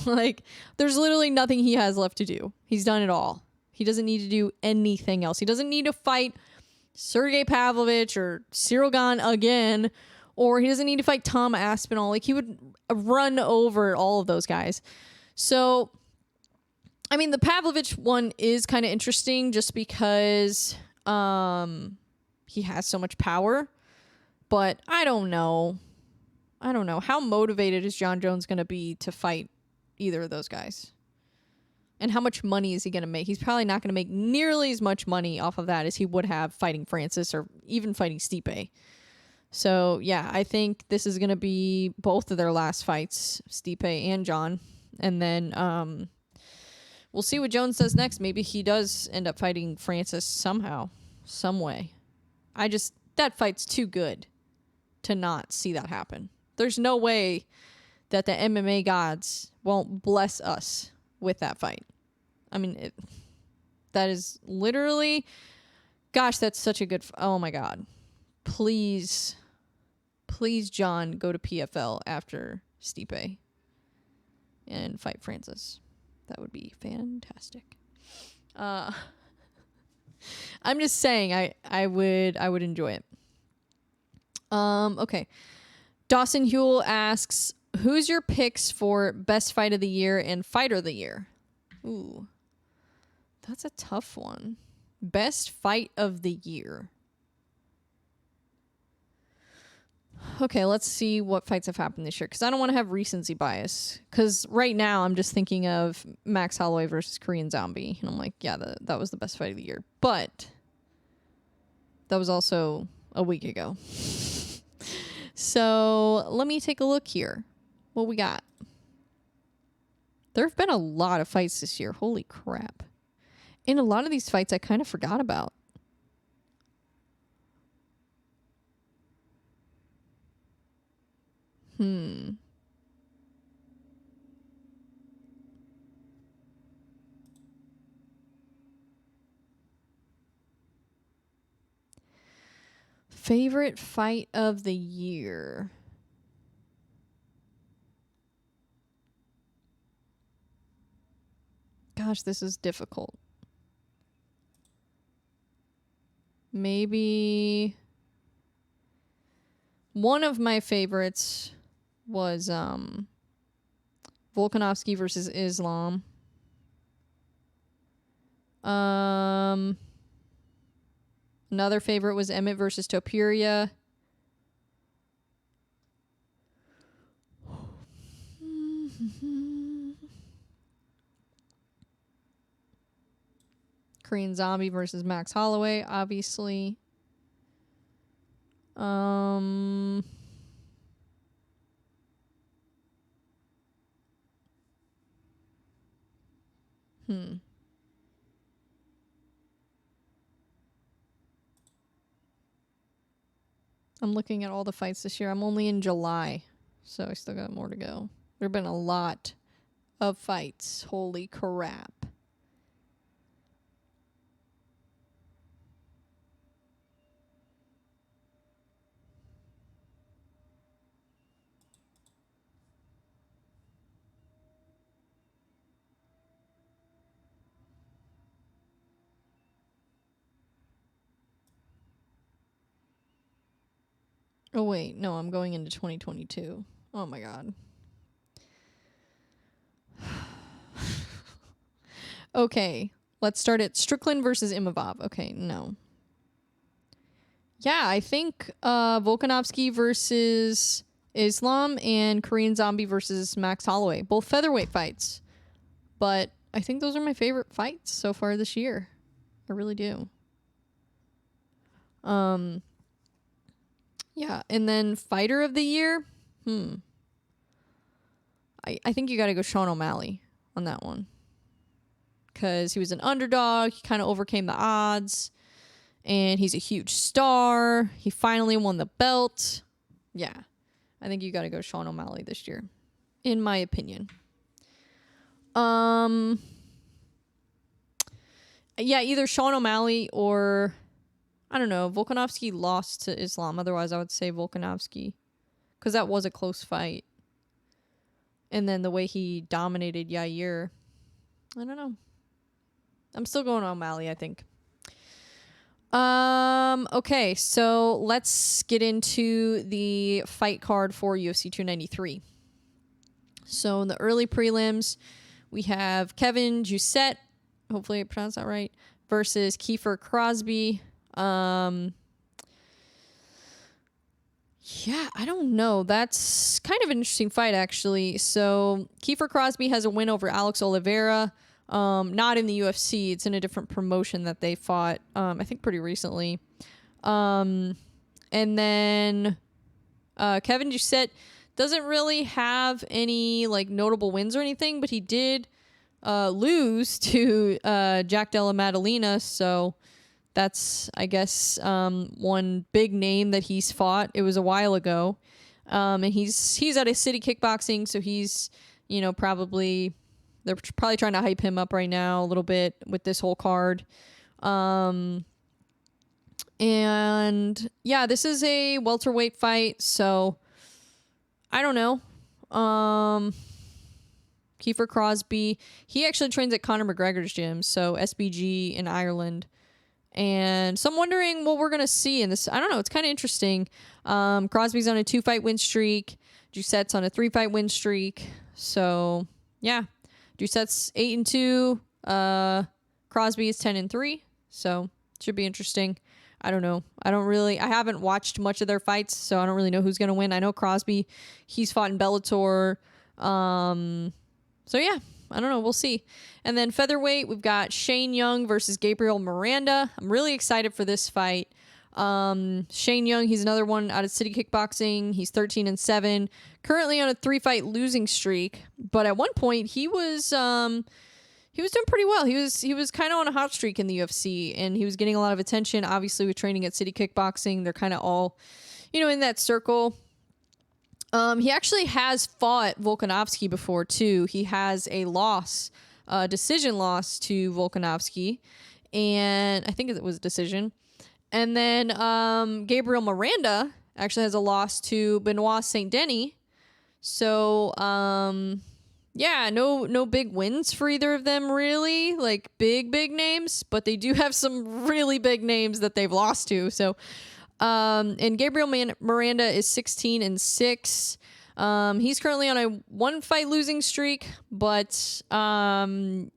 Like, there's literally nothing he has left to do. He's done it all. He doesn't need to do anything else. He doesn't need to fight Sergey Pavlovich or Ciryl Gane again, or he doesn't need to fight Tom Aspinall. Like, he would run over all of those guys. So, I mean, the Pavlovich one is kind of interesting just because he has so much power. But I don't know. How motivated is Jon Jones going to be to fight either of those guys? And how much money is he going to make? He's probably not going to make nearly as much money off of that as he would have fighting Francis or even fighting Stipe. So, yeah, I think this is going to be both of their last fights, Stipe and Jon. And then we'll see what Jones does next. Maybe he does end up fighting Francis somehow, some way. That fight's too good to not see that happen. There's no way that the MMA gods won't bless us with that fight. I mean, that is literally, gosh, that's such a good, oh my God. Please, Jon, go to PFL after Stipe and fight Francis. That would be fantastic. I'm just saying, I would enjoy it. Okay. Dawson Huell asks, who's your picks for best fight of the year and fighter of the year? Ooh, that's a tough one. Best fight of the year. Okay, let's see what fights have happened this year, because I don't want to have recency bias. Because right now I'm just thinking of Max Holloway versus Korean Zombie, and I'm like, yeah, that was the best fight of the year. But that was also a week ago. So let me take a look here. What we got? There have been a lot of fights this year. Holy crap. And a lot of these fights I kind of forgot about. Favorite fight of the year. Gosh, this is difficult. Maybe one of my favorites was Volkanovski versus Islam. Another favorite was Emmett versus Topuria. Korean Zombie versus Max Holloway, obviously. I'm looking at all the fights this year. I'm only in July, so I still got more to go. There have been a lot of fights. Holy crap. Oh, wait. No, I'm going into 2022. Oh, my God. Okay. Let's start at Strickland versus Imavov. Okay, no. Yeah, I think Volkanovski versus Islam and Korean Zombie versus Max Holloway. Both featherweight fights. But I think those are my favorite fights so far this year. I really do. Yeah, and then fighter of the year? I think you got to go Sean O'Malley on that one. Because he was an underdog. He kind of overcame the odds. And he's a huge star. He finally won the belt. Yeah, I think you got to go Sean O'Malley this year, in my opinion. Yeah, either Sean O'Malley or... I don't know. Volkanovski lost to Islam. Otherwise, I would say Volkanovski. Because that was a close fight. And then the way he dominated Yair. I don't know. I'm still going O'Malley, I think. Okay, so let's get into the fight card for UFC 293. So in the early prelims, we have Kevin Jousset, hopefully I pronounced that right, versus Kiefer Crosby. Yeah, I don't know. That's kind of an interesting fight, actually. So Kiefer Crosby has a win over Alex Oliveira. Not in the UFC. It's in a different promotion that they fought, I think pretty recently. And then Kevin Jousset doesn't really have any like notable wins or anything, but he did lose to Jack Della Maddalena, so that's, I guess, one big name that he's fought. It was a while ago. And he's at a City Kickboxing, so he's, they're probably trying to hype him up right now a little bit with this whole card. And yeah, this is a welterweight fight, so I don't know. Kiefer Crosby, he actually trains at Conor McGregor's gym, so SBG in Ireland. And so I'm wondering what we're going to see in this. I don't know. It's kind of interesting. Crosby's on a 2-fight win streak. Jousset's on a 3-fight win streak. So, yeah. Jousset's 8-2. Crosby is 10-3. So, should be interesting. I don't know. I haven't watched much of their fights, so I don't really know who's going to win. I know Crosby, he's fought in Bellator. So, yeah. I don't know. We'll see. And then featherweight, we've got Shane Young versus Gabriel Miranda. I'm really excited for this fight. Shane Young, he's another one out of City Kickboxing. He's 13-7, currently on a 3-fight losing streak. But at one point, he was doing pretty well. He was kind of on a hot streak in the UFC, and he was getting a lot of attention. Obviously, with training at City Kickboxing, they're kind of all, in that circle. He actually has fought Volkanovski before too. He has a loss, decision loss to Volkanovski, and I think it was a decision. And then Gabriel Miranda actually has a loss to Benoit Saint Denis. So yeah, no big wins for either of them really, like big names, but they do have some really big names that they've lost to. So and Gabriel Miranda is 16-6. He's currently on a 1-fight losing streak, but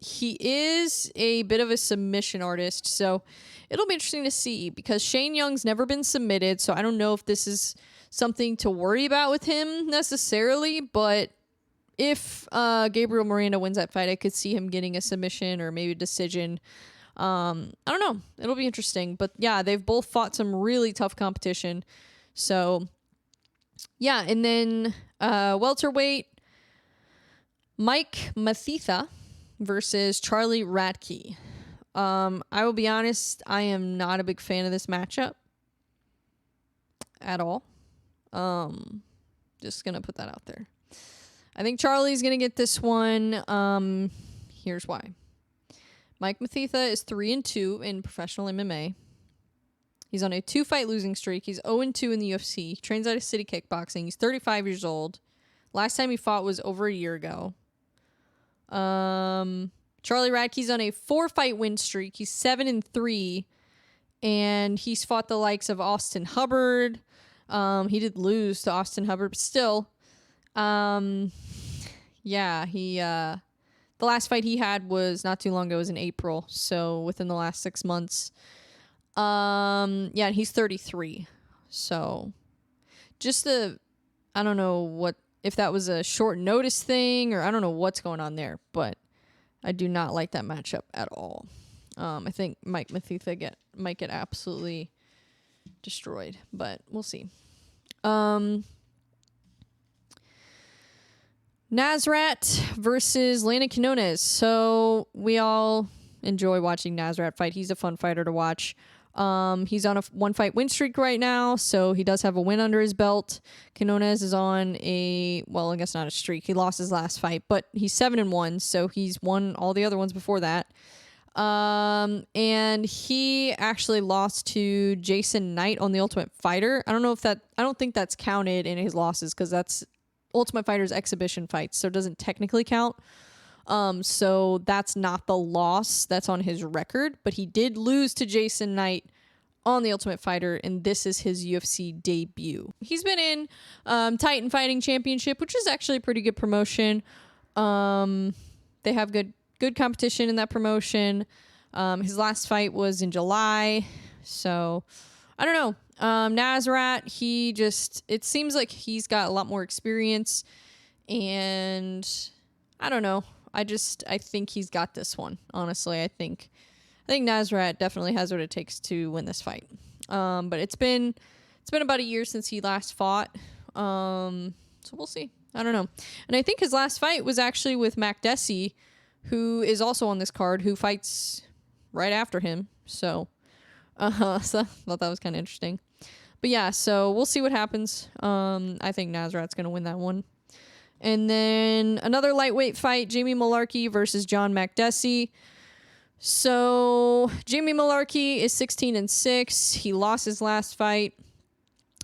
he is a bit of a submission artist. So it'll be interesting to see because Shane Young's never been submitted. So I don't know if this is something to worry about with him necessarily, but if Gabriel Miranda wins that fight, I could see him getting a submission or maybe a decision. I don't know. It'll be interesting. But yeah, they've both fought some really tough competition. So yeah, and then welterweight, Mike Mathetha versus Charlie Radke. I will be honest, I am not a big fan of this matchup at all. Just gonna put that out there. I think Charlie's gonna get this one. Here's why. Mike Mathetha is 3-2 in professional MMA. He's on a 2-fight losing streak. He's 0-2 in the UFC. He trains out of City Kickboxing. He's 35 years old. Last time he fought was over a year ago. Charlie Radke's on a 4-fight win streak. He's 7-3, and he's fought the likes of Austin Hubbard. He did lose to Austin Hubbard, but still, yeah, the last fight he had was not too long ago. It was in April, so within the last 6 months. Yeah, he's 33. So just I don't know if that was a short notice thing or I don't know what's going on there, but I do not like that matchup at all. I think Mike Mathetha might get absolutely destroyed, but we'll see. Nasrat versus Lana Quinones. So we all enjoy watching Nasrat fight. He's a fun fighter to watch. He's on a 1-fight win streak right now, so he does have a win under his belt. Quinones is on I guess not a streak. He lost his last fight, but he's 7-1, so he's won all the other ones before that. And he actually lost to Jason Knight on the Ultimate Fighter. I don't think that's counted in his losses because that's Ultimate Fighter's exhibition fights, so it doesn't technically count. So that's not the loss that's on his record, but he did lose to Jason Knight on the Ultimate Fighter, and this is his UFC debut. He's been in Titan Fighting Championship, which is actually a pretty good promotion. They have good competition in that promotion. His last fight was in July, so I don't know. Nasrat, it seems like he's got a lot more experience, and I don't know. I think he's got this one. Honestly, I think Nasrat definitely has what it takes to win this fight. But it's been about a year since he last fought. So we'll see. I don't know. And I think his last fight was actually with Mac Desi, who is also on this card, who fights right after him. So I thought that was kind of interesting. But yeah, so we'll see what happens. I think Nasrat's going to win that one. And then another lightweight fight, Jamie Mullarkey versus John Makdessi. So Jamie Mullarkey is 16-6. He lost his last fight.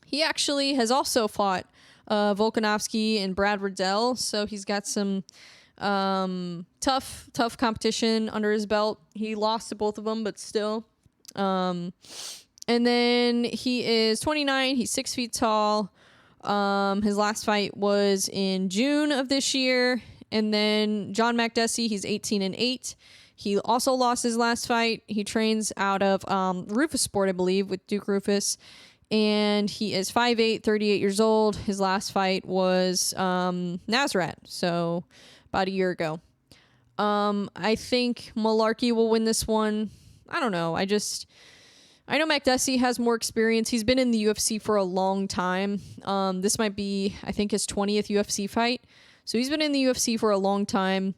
He actually has also fought Volkanovski and Brad Riddell. So he's got some tough competition under his belt. He lost to both of them, but still. And then he is 29. He's 6 feet tall. His last fight was in June of this year. And then John Makdessi, he's 18-8. He also lost his last fight. He trains out of Rufus Sport, I believe, with Duke Rufus. And he is 5'8", 38 years old. His last fight was Nasrat, so about a year ago. I think Mullarkey will win this one. I don't know. I know Makdessi has more experience. He's been in the UFC for a long time. This might be, I think, his 20th UFC fight. So he's been in the UFC for a long time.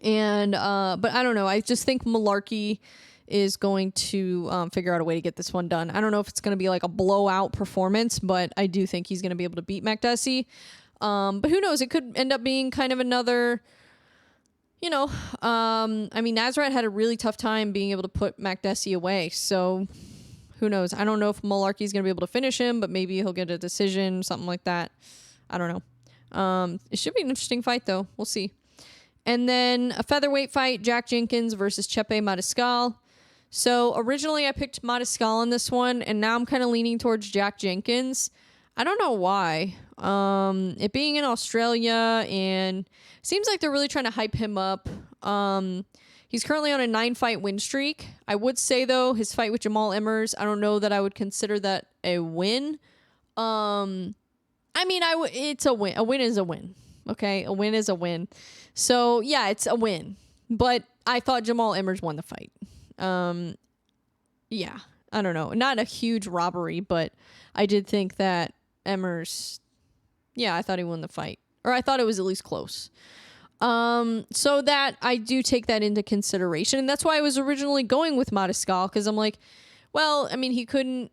And but I don't know. I just think Mullarkey is going to figure out a way to get this one done. I don't know if it's going to be like a blowout performance, but I do think he's going to be able to beat Makdessi. But who knows? It could end up being kind of another, I mean, Nasrat had a really tough time being able to put Makdessi away. So who knows? I don't know if Malarkey's going to be able to finish him, but maybe he'll get a decision, something like that. I don't know. It should be an interesting fight, though. We'll see. And then a featherweight fight, Jack Jenkins versus Chepe Mariscal. So originally I picked Mariscal in this one, and now I'm kind of leaning towards Jack Jenkins. I don't know why. It being in Australia, and seems like they're really trying to hype him up. He's currently on a 9-fight win streak. I would say, though, his fight with Jamal Emmers, I don't know that I would consider that a win. I mean, it's a win. A win is a win. Okay? A win is a win. So, yeah, it's a win. But I thought Jamal Emmers won the fight. Yeah, I don't know. Not a huge robbery, but I did think that Emmers, yeah, I thought he won the fight. Or I thought it was at least close. So that I do take that into consideration. And that's why I was originally going with Mariscal, because I'm like, well, I mean, he couldn't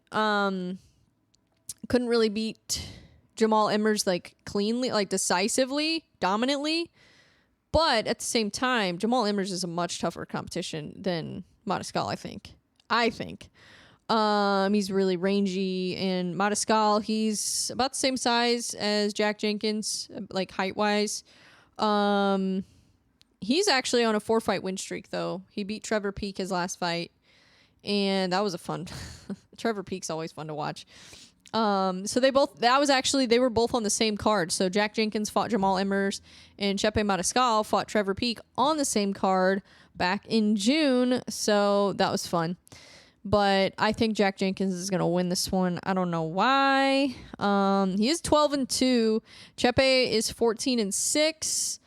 really beat Jamal Emmers like cleanly, like decisively, dominantly. But at the same time, Jamal Emmers is a much tougher competition than Mariscal, I think. He's really rangy, and Mariscal, he's about the same size as Jack Jenkins, like height-wise. He's actually on a 4-fight win streak, though. He beat Trevor Peek his last fight, and that was a fun. Trevor Peek's always fun to watch. So they were both on the same card. So Jack Jenkins fought Jamal Emmers, and Chepe Mariscal fought Trevor Peek on the same card back in June. So that was fun. But I think Jack Jenkins is going to win this one. I don't know why. He is 12-2. Chepe is 14-6.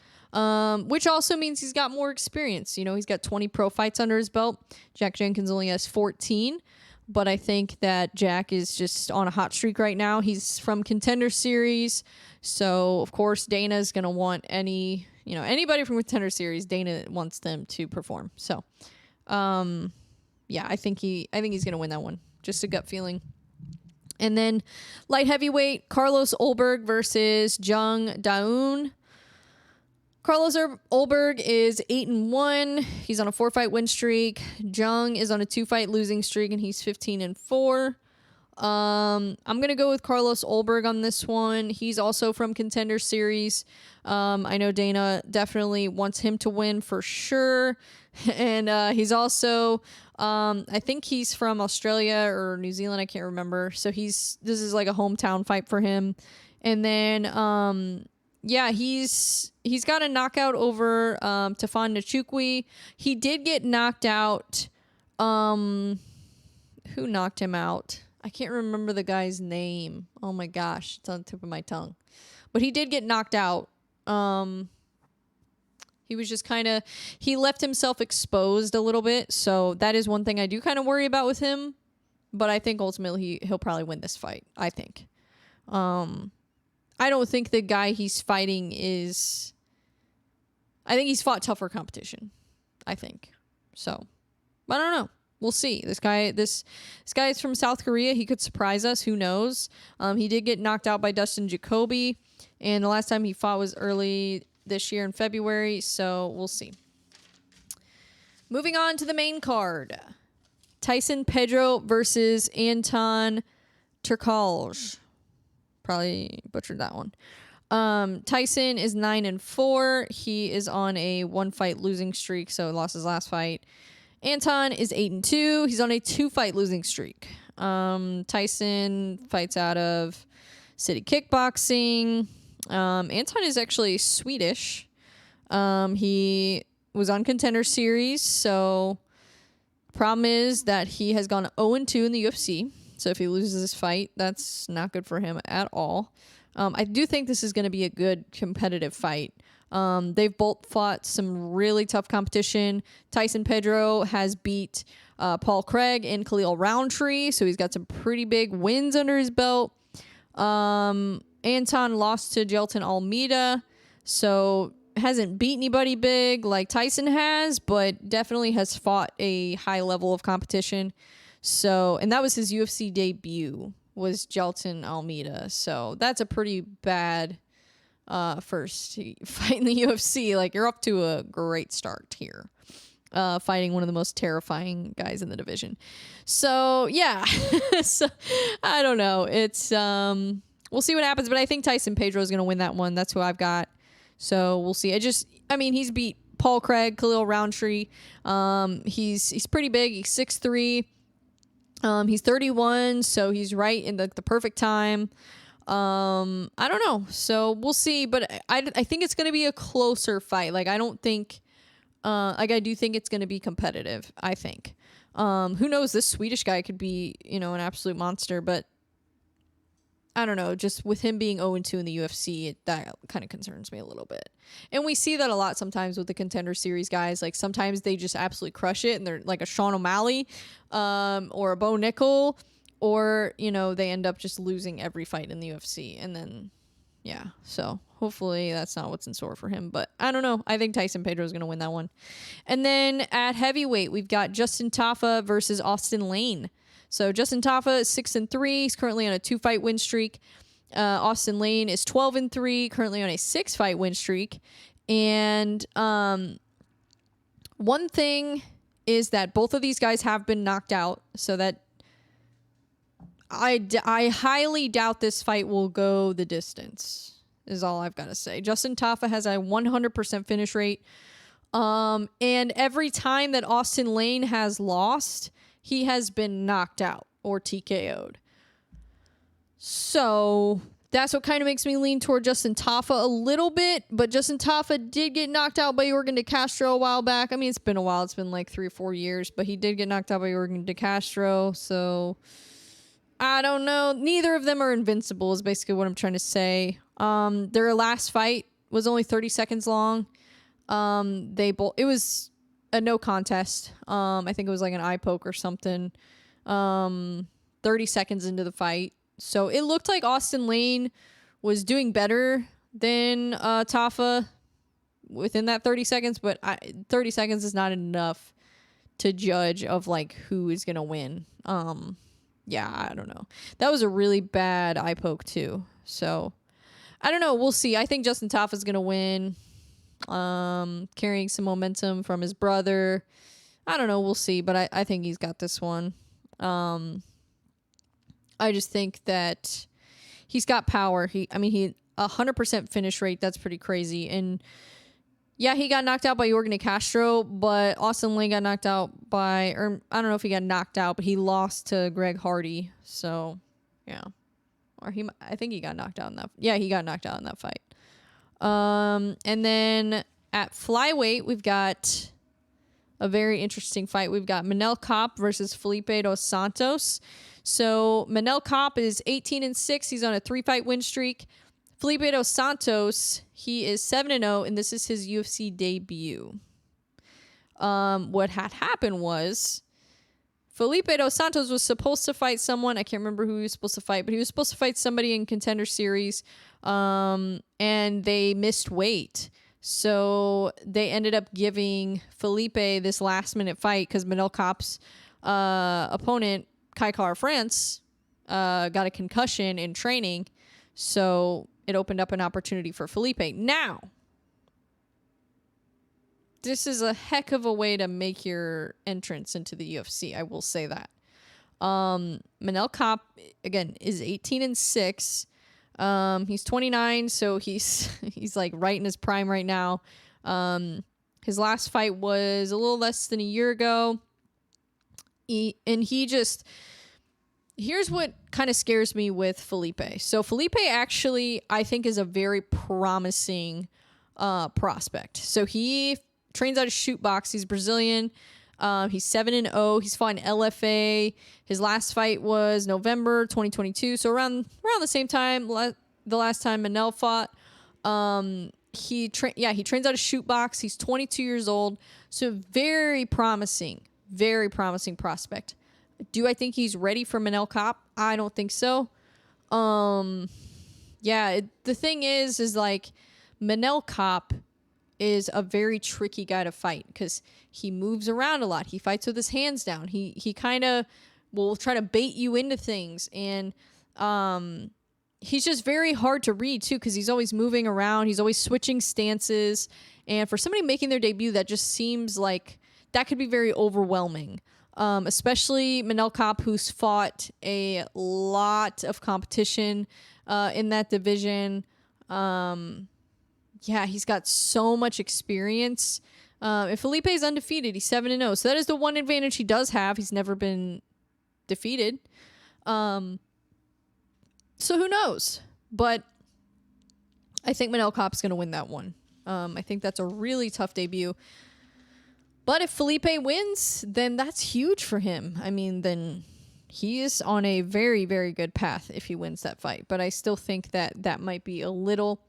Which also means he's got more experience. He's got 20 pro fights under his belt. Jack Jenkins only has 14. But I think that Jack is just on a hot streak right now. He's from Contender Series. So, of course, Dana is going to want anybody from Contender Series, Dana wants them to perform. So, yeah, I think he's going to win that one. Just a gut feeling. And then light heavyweight, Carlos Ulberg versus Jung Daun. Carlos Ulberg is 8-1. He's on a 4-fight win streak. Jung is on a 2-fight losing streak, and he's 15-4. I'm going to go with Carlos Ulberg on this one. He's also from Contender Series. I know Dana definitely wants him to win for sure. And he's also, I think he's from Australia or New Zealand. I can't remember. So this is like a hometown fight for him. And then, yeah, he's got a knockout over Tafon Nchukwi. He did get knocked out. Who knocked him out? I can't remember the guy's name. Oh my gosh, it's on the tip of my tongue. But he did get knocked out. He was just he left himself exposed a little bit. So that is one thing I do kind of worry about with him. But I think ultimately he'll probably win this fight. I think. I don't think the guy he's fighting is... I think he's fought tougher competition. I think. So, I don't know. We'll see. This guy is from South Korea. He could surprise us. Who knows? He did get knocked out by Dustin Jacoby. And the last time he fought was early this year in February. So, we'll see. Moving on to the main card. Tyson Pedro versus Anton Turkalj. Probably butchered that one. Tyson is 9-4. He is on a 1-fight losing streak, so lost his last fight. Anton is 8-2. He's on a 2-fight losing streak. Tyson fights out of City Kickboxing. Anton is actually Swedish. He was on Contender Series, so problem is that he has gone 0-2 in the UFC. So if he loses this fight, that's not good for him at all. I do think this is going to be a good competitive fight. They've both fought some really tough competition. Tyson Pedro has beat Paul Craig and Khalil Roundtree, so he's got some pretty big wins under his belt. Anton lost to Jelton Almeida, so hasn't beat anybody big like Tyson has, but definitely has fought a high level of competition. So, and that was his UFC debut, was Gelton Almeida. So that's a pretty bad first fight in the UFC. Like, you're up to a great start here. Fighting one of the most terrifying guys in the division. So yeah, so I don't know. It's we'll see what happens, but I think Tyson Pedro is going to win that one. That's who I've got. So we'll see. I mean, he's beat Paul Craig, Khalil Roundtree. He's pretty big. He's 6'3". He's 31, so he's right in the perfect time. I don't know. So we'll see, but I think it's going to be a closer fight. Like, I don't think I do think it's going to be competitive, I think. Who knows? This Swedish guy could be, an absolute monster, but I don't know. Just with him being 0-2 in the UFC, that kind of concerns me a little bit. And we see that a lot sometimes with the Contender Series guys. Like, sometimes they just absolutely crush it, and they're like a Sean O'Malley, or a Bo Nickel, or, they end up just losing every fight in the UFC. And then, yeah, so hopefully that's not what's in store for him. But I don't know. I think Tyson Pedro is going to win that one. And then at heavyweight, we've got Justin Tafa versus Austin Lane. So Justin Tafa is 6-3. He's currently on a 2-fight win streak. Austin Lane is 12-3, currently on a 6-fight win streak. And one thing is that both of these guys have been knocked out, so that I highly doubt this fight will go the distance, is all I've got to say. Justin Tafa has a 100% finish rate. And every time that Austin Lane has lost, he has been knocked out or TKO'd. So that's what kind of makes me lean toward Justin Tafa a little bit. But Justin Tafa did get knocked out by Yorgan De Castro a while back. I mean, it's been a while. It's been like 3 or 4 years. But he did get knocked out by Yorgan De Castro. So I don't know. Neither of them are invincible is basically what I'm trying to say. Their last fight was only 30 seconds long. It was a no contest. I think it was like an eye poke or something. 30 seconds into the fight. So it looked like Austin Lane was doing better than Tafa within that 30 seconds, but 30 seconds is not enough to judge of like who is going to win. Yeah, I don't know. That was a really bad eye poke too. So I don't know. We'll see. I think Justin Tafa is going to win. Carrying some momentum from his brother. I don't know. We'll see. But I think he's got this one. I just think that he's got power. He 100% finish rate. That's pretty crazy. And yeah, he got knocked out by Yorgan De Castro, but Austin Lane got knocked out by, or I don't know if he got knocked out, but he lost to Greg Hardy. So yeah, I think he got knocked out in that. Yeah, he got knocked out in that fight. And then at flyweight, we've got a very interesting fight. We've got Manel Kape versus Felipe dos Santos. So Manel Kape is 18-6. He's on a 3-fight win streak. Felipe dos Santos, he is 7-0, and this is his UFC debut. What had happened was Felipe dos Santos was supposed to fight someone. I can't remember who he was supposed to fight, but he was supposed to fight somebody in Contender Series. And they missed weight. So they ended up giving Felipe this last minute fight because Manel Kape's opponent, Kai Kara France, got a concussion in training. So it opened up an opportunity for Felipe. Now, this is a heck of a way to make your entrance into the UFC. I will say that. Manel Kape, again, is 18-6. He's 29, so he's like right in his prime right now. His last fight was a little less than a year ago. Here's what kind of scares me with Felipe. So Felipe actually, I think, is a very promising prospect. So he trains out of shoot box. He's Brazilian. He's 7-0. He's fought in LFA. His last fight was November 2022. So around the same time, the last time Manel fought. He trains out of shoot box. He's 22 years old. So very promising prospect. Do I think he's ready for Manel Kape? I don't think so. The thing is like Manel Kape is a very tricky guy to fight because he moves around a lot. He fights with his hands down. He kind of will try to bait you into things, and he's just very hard to read too because he's always moving around. He's always switching stances, and for somebody making their debut, that just seems like that could be very overwhelming. Especially Manel Kape, who's fought a lot of competition in that division. Yeah, he's got so much experience. And Felipe's undefeated. He's 7-0. So that is the one advantage he does have. He's never been defeated. So who knows? But I think Manel Kape's going to win that one. I think that's a really tough debut. But if Felipe wins, then that's huge for him. I mean, then he is on a very, very good path if he wins that fight. But I still think that that might be a little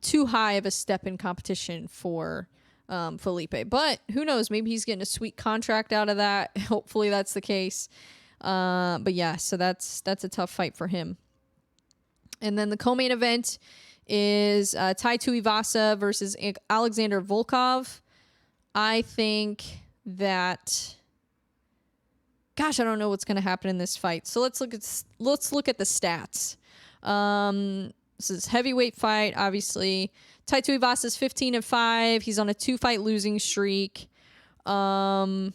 too high of a step in competition for Felipe. But who knows? Maybe he's getting a sweet contract out of that. Hopefully that's the case. But yeah, so that's a tough fight for him. And then the co-main event is Tai Tuivasa versus Alexander Volkov. I think that, gosh, I don't know what's going to happen in this fight. So let's look at the stats. This is a heavyweight fight, obviously. Tai Tuivasa is 15-5. He's on a 2-fight losing streak. Alexander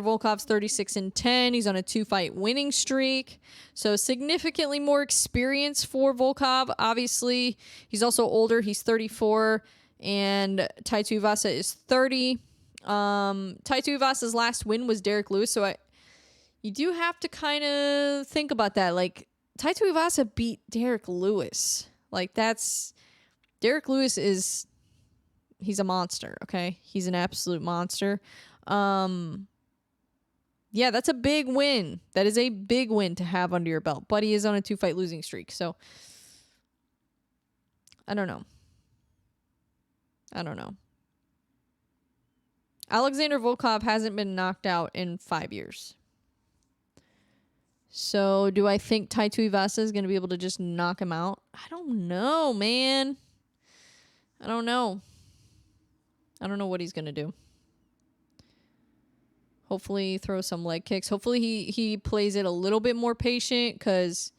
Volkov's 36-10. He's on a 2-fight winning streak. So significantly more experience for Volkov. Obviously, he's also older. He's 34. And Tai Tuivasa is 30. Tai Tuivasa's last win was Derek Lewis, so you do have to kind of think about that. Like, Tai Tuivasa beat Derek Lewis. Like, Derek Lewis he's a monster, okay? He's an absolute monster. Yeah, that's a big win. That is a big win to have under your belt. But he is on a 2-fight losing streak, so I don't know. Alexander Volkov hasn't been knocked out in 5 years. So do I think Tai Tuivasa is going to be able to just knock him out? I don't know, man. I don't know what he's going to do. Hopefully throw some leg kicks. Hopefully he plays it a little bit more patient because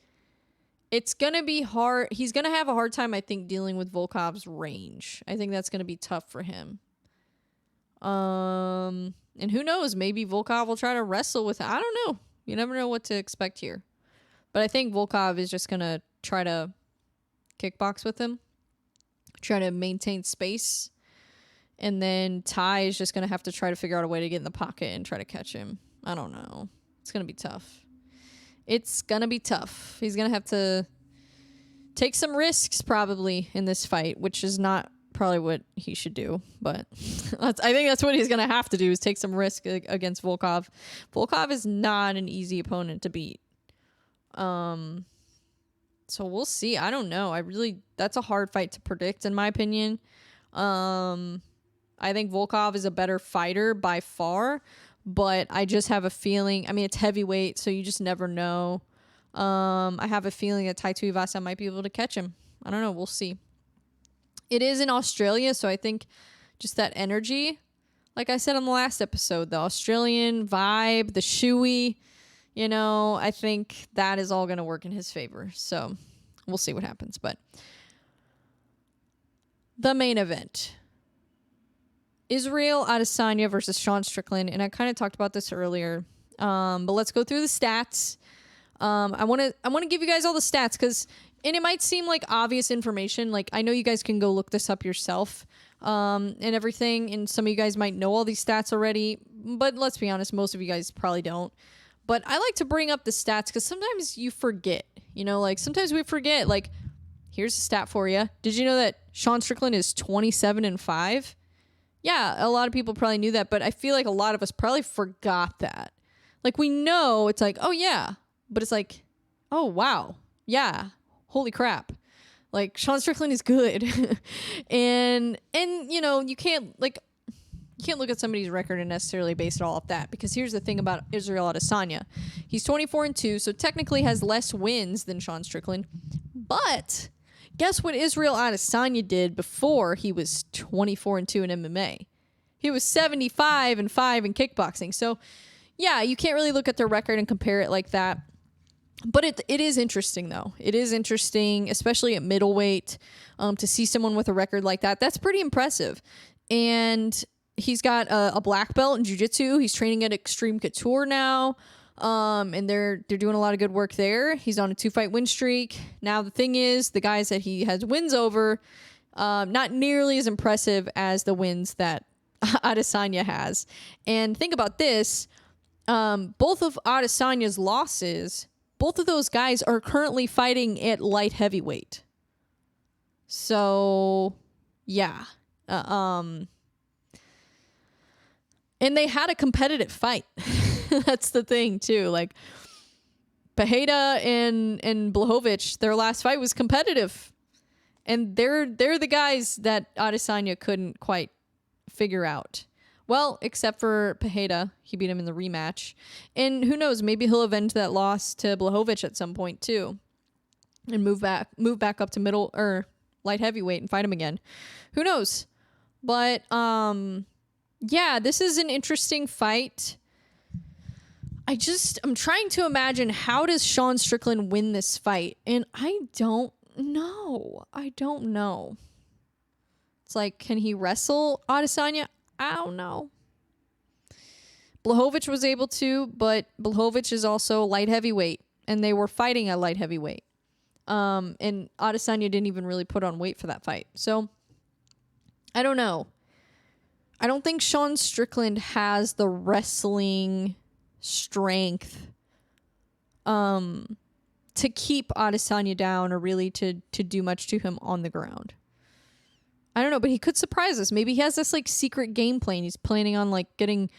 it's going to be hard. He's going to have a hard time, I think, dealing with Volkov's range. I think that's going to be tough for him. And who knows? Maybe Volkov will try to wrestle with it. I don't know. You never know what to expect here. But I think Volkov is just going to try to kickbox with him. Try to maintain space. And then Tai is just going to have to try to figure out a way to get in the pocket and try to catch him. I don't know. It's going to be tough. It's going to be tough. He's going to have to take some risks probably in this fight, which is not probably what he should do. But I think that's what he's going to have to do is take some risk against Volkov. Volkov is not an easy opponent to beat. So we'll see. I don't know. That's a hard fight to predict in my opinion. I think Volkov is a better fighter by far. But I just have a feeling, I mean, it's heavyweight, so you just never know. I have a feeling that Tai Tuivasa might be able to catch him. I don't know. We'll see. It is in Australia, so I think just that energy, like I said on the last episode, the Australian vibe, the shoey, I think that is all going to work in his favor. So we'll see what happens. But the main event. Ciryl Adesanya versus Sean Strickland, and I kind of talked about this earlier, but let's go through the stats. I want to give you guys all the stats and it might seem like obvious information. Like I know you guys can go look this up yourself, and everything, and some of you guys might know all these stats already, but let's be honest, most of you guys probably don't. But I like to bring up the stats because sometimes you forget. Like sometimes we forget. Like here's a stat for you. Did you know that Sean Strickland is 27-5? Yeah, a lot of people probably knew that, but I feel like a lot of us probably forgot that. Like, we know it's like, oh, yeah, but it's like, oh, wow, yeah, holy crap. Like, Sean Strickland is good. and you can't look at somebody's record and necessarily base it all off that, because here's the thing about Ciryl Adesanya. He's 24-2, so technically has less wins than Sean Strickland, but Guess what Israel Adesanya did before he was 24-2 in MMA? He was 75-5 in kickboxing. So, yeah, you can't really look at their record and compare it like that. But it is interesting, though. It is interesting, especially at middleweight, to see someone with a record like that. That's pretty impressive. And he's got a black belt in jiu-jitsu. He's training at Extreme Couture now. And they're doing a lot of good work there. He's on a 2-fight win streak. Now, the thing is, the guys that he has wins over, not nearly as impressive as the wins that Adesanya has. And think about this. Both of Adesanya's losses, both of those guys are currently fighting at light heavyweight. So, yeah. And they had a competitive fight. That's the thing, too. Like, Pereira and Blachowicz, their last fight was competitive. And they're the guys that Adesanya couldn't quite figure out. Well, except for Pereira. He beat him in the rematch. And who knows, maybe he'll avenge that loss to Blachowicz at some point, too. And move back up to middle or light heavyweight and fight him again. Who knows? But, yeah, this is an interesting fight. I'm trying to imagine, how does Sean Strickland win this fight? And I don't know. It's like, can he wrestle Adesanya? I don't know. Blachowicz was able to, but Blachowicz is also light heavyweight, and they were fighting at light heavyweight. And Adesanya didn't even really put on weight for that fight. So, I don't know. I don't think Sean Strickland has the wrestling strength to keep Adesanya down, or really to do much to him on the ground. I don't know, but he could surprise us. Maybe he has this like secret game plan. He's planning on like getting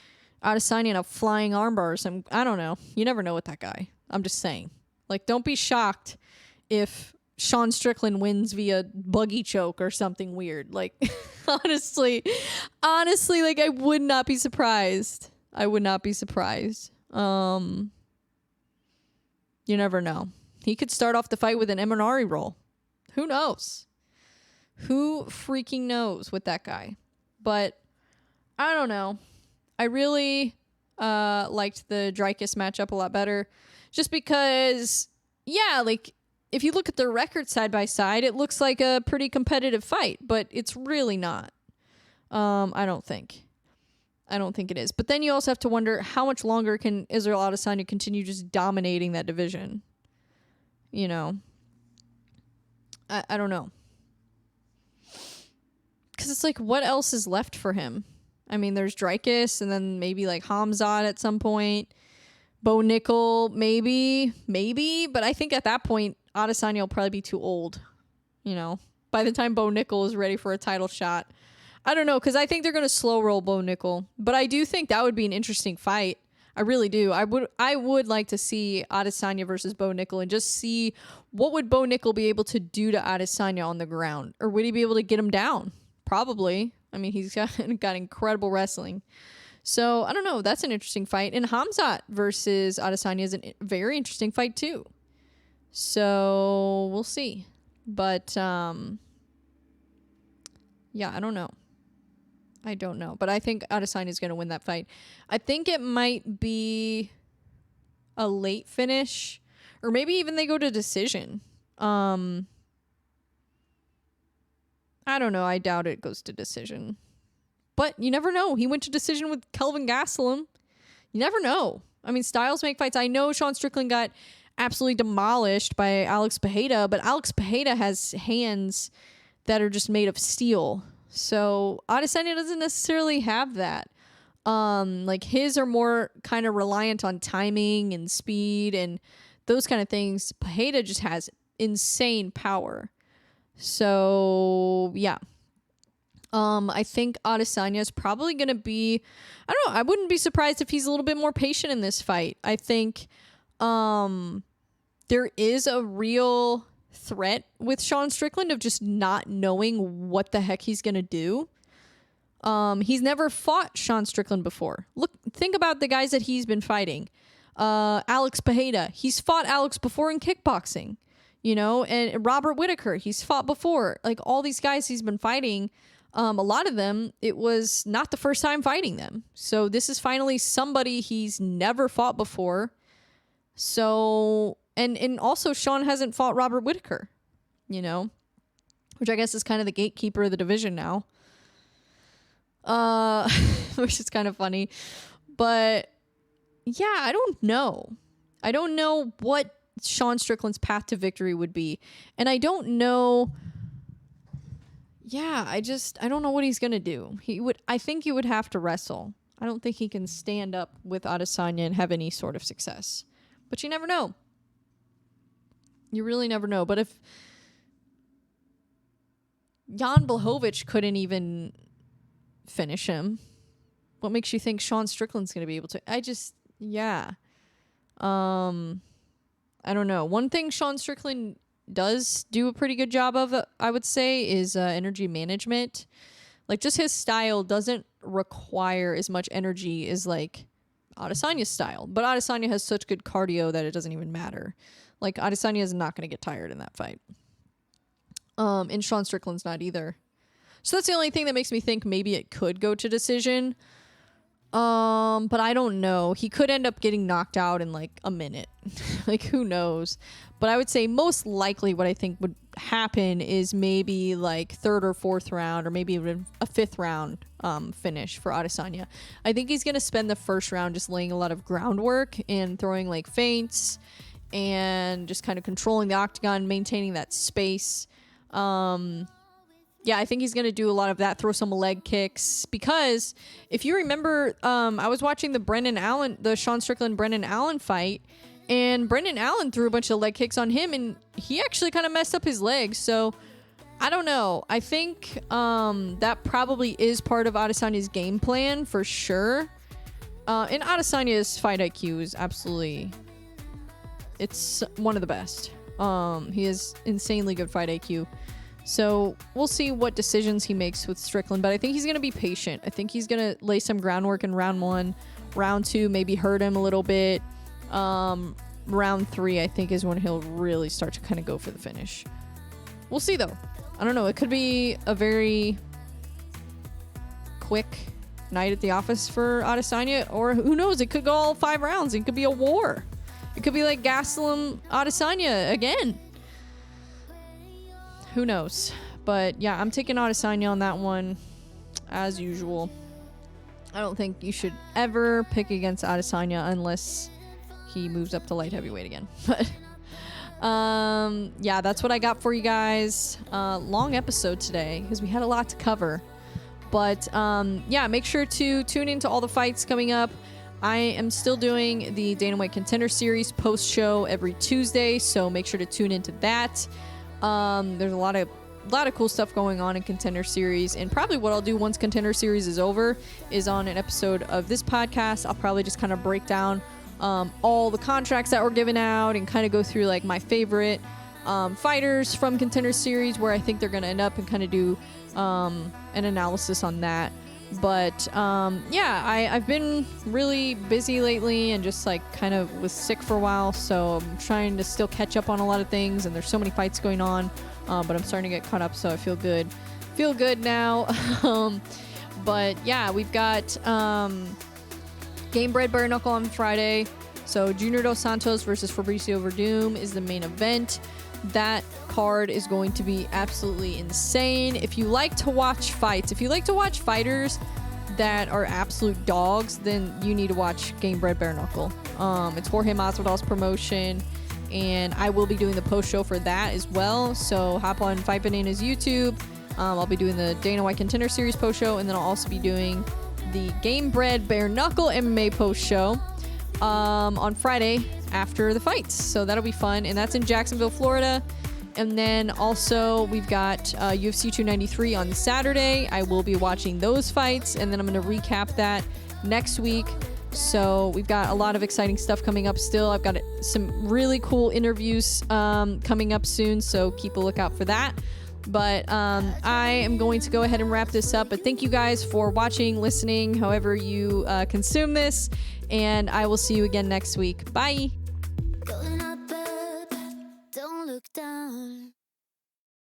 Adesanya in a flying armbar or something. I don't know. You never know with that guy. I'm just saying. Like, don't be shocked if Sean Strickland wins via buggy choke or something weird. Like, honestly, like, I would not be surprised. You never know. He could start off the fight with an Eminari roll. Who knows? Who freaking knows with that guy? But I don't know. I really liked the Dreykus matchup a lot better. Just because, yeah, like, if you look at their record side by side, it looks like a pretty competitive fight. But it's really not. I don't think it is. But then you also have to wonder, how much longer can Israel Adesanya continue just dominating that division? You know, I don't know. Because it's like, what else is left for him? I mean, there's Dreykus, and then maybe like Hamzat at some point. Bo Nickel, maybe. But I think at that point, Adesanya will probably be too old. You know, by the time Bo Nickel is ready for a title shot. I don't know, because I think they're going to slow roll Bo Nickel. But I do think that would be an interesting fight. I really do. I would like to see Adesanya versus Bo Nickel and just see what would Bo Nickel be able to do to Adesanya on the ground. Or would he be able to get him down? Probably. I mean, he's got incredible wrestling. So, I don't know. That's an interesting fight. And Hamzat versus Adesanya is a very interesting fight, too. So, we'll see. But, yeah, I don't know. But I think Adesanya is going to win that fight. I think it might be a late finish. Or maybe even they go to decision. I don't know. I doubt it goes to decision. But you never know. He went to decision with Kelvin Gastelum. You never know. I mean, styles make fights. I know Sean Strickland got absolutely demolished by Alex Pereira, but Alex Pereira has hands that are just made of steel. So Adesanya doesn't necessarily have that. Like, his are more kind of reliant on timing and speed and those kind of things. Pereira just has insane power. So, yeah. I think Adesanya is probably going to be, I don't know, I wouldn't be surprised if he's a little bit more patient in this fight. I think there is a real threat with Sean Strickland of just not knowing what the heck he's going to do. He's never fought Sean Strickland before. Think about the guys that he's been fighting. Alex Pereira. He's fought Alex before in kickboxing. and Robert Whittaker, he's fought before. Like all these guys he's been fighting, a lot of them, it was not the first time fighting them. So this is finally somebody he's never fought before. So, and also Sean hasn't fought Robert Whittaker, which I guess is kind of the gatekeeper of the division now. Which is kind of funny. But yeah, I don't know. I don't know what Sean Strickland's path to victory would be. And I don't know. Yeah, I don't know what he's going to do. I think he would have to wrestle. I don't think he can stand up with Adesanya and have any sort of success. But you never know. You really never know. But if Jan Blachowicz couldn't even finish him, what makes you think Sean Strickland's going to be able to? I don't know. One thing Sean Strickland does do a pretty good job of, I would say, is energy management. Like, just his style doesn't require as much energy as, like, Adesanya's style. But Adesanya has such good cardio that it doesn't even matter. Like, Adesanya is not going to get tired in that fight. And Sean Strickland's not either. So that's the only thing that makes me think maybe it could go to decision. But I don't know. He could end up getting knocked out in like a minute. Like, who knows? But I would say most likely what I think would happen is maybe like third or fourth round, or maybe even a fifth round finish for Adesanya. I think he's going to spend the first round just laying a lot of groundwork and throwing like feints and just kind of controlling the octagon, maintaining that space. Yeah, I think he's going to do a lot of that, throw some leg kicks, because if you remember, I was watching the Sean Strickland Brendan Allen fight, and Brendan Allen threw a bunch of leg kicks on him, and he actually kind of messed up his legs. So I don't know. I think that probably is part of Adesanya's game plan for sure. And Adesanya's fight IQ is it's one of the best. He has insanely good fight IQ. So we'll see what decisions he makes with Strickland, but I think he's going to be patient. I think he's going to lay some groundwork in round 1, round 2, maybe hurt him a little bit. Round 3, I think, is when he'll really start to kind of go for the finish. We'll see, though. I don't know. It could be a very quick night at the office for Adesanya, or who knows? It could go all 5 rounds. It could be a war. It could be like Gastelum Adesanya again. Who knows? But yeah, I'm taking Adesanya on that one, as usual. I don't think you should ever pick against Adesanya unless he moves up to light heavyweight again. But yeah, that's what I got for you guys. Long episode today because we had a lot to cover. But yeah, make sure to tune into all the fights coming up. I am still doing the Dana White Contender Series post show every Tuesday, so make sure to tune into that. There's a lot of cool stuff going on in Contender Series, and probably what I'll do once Contender Series is over is on an episode of this podcast, I'll probably just kind of break down all the contracts that were given out and kind of go through like my favorite fighters from Contender Series, where I think they're going to end up, and kind of do an analysis on that. But yeah, I've been really busy lately and just like kind of was sick for a while, so I'm trying to still catch up on a lot of things, and there's so many fights going on, but I'm starting to get caught up, so I feel good now. But yeah, we've got Game Bred Bare Knuckle on Friday, so Junior Dos Santos versus Fabricio Verdum is the main event. That card is going to be absolutely insane. If you like to watch fights, if you like to watch fighters that are absolute dogs, then you need to watch Game Bred Bare Knuckle. It's Jorge Masvidal's promotion, and I will be doing the post show for that as well. So hop on Fight Bananas YouTube. I'll be doing the Dana White Contender Series post show, and then I'll also be doing the Game Bred Bare Knuckle MMA post show on Friday after the fights. So that'll be fun, and that's in Jacksonville, Florida. And then also we've got UFC 293 on Saturday. I will be watching those fights, and then I'm going to recap that next week. So we've got a lot of exciting stuff coming up still. I've got some really cool interviews coming up soon, so keep a lookout for that. But I am going to go ahead and wrap this up. But thank you guys for watching, listening, however you consume this, and I will see you again next week. Bye.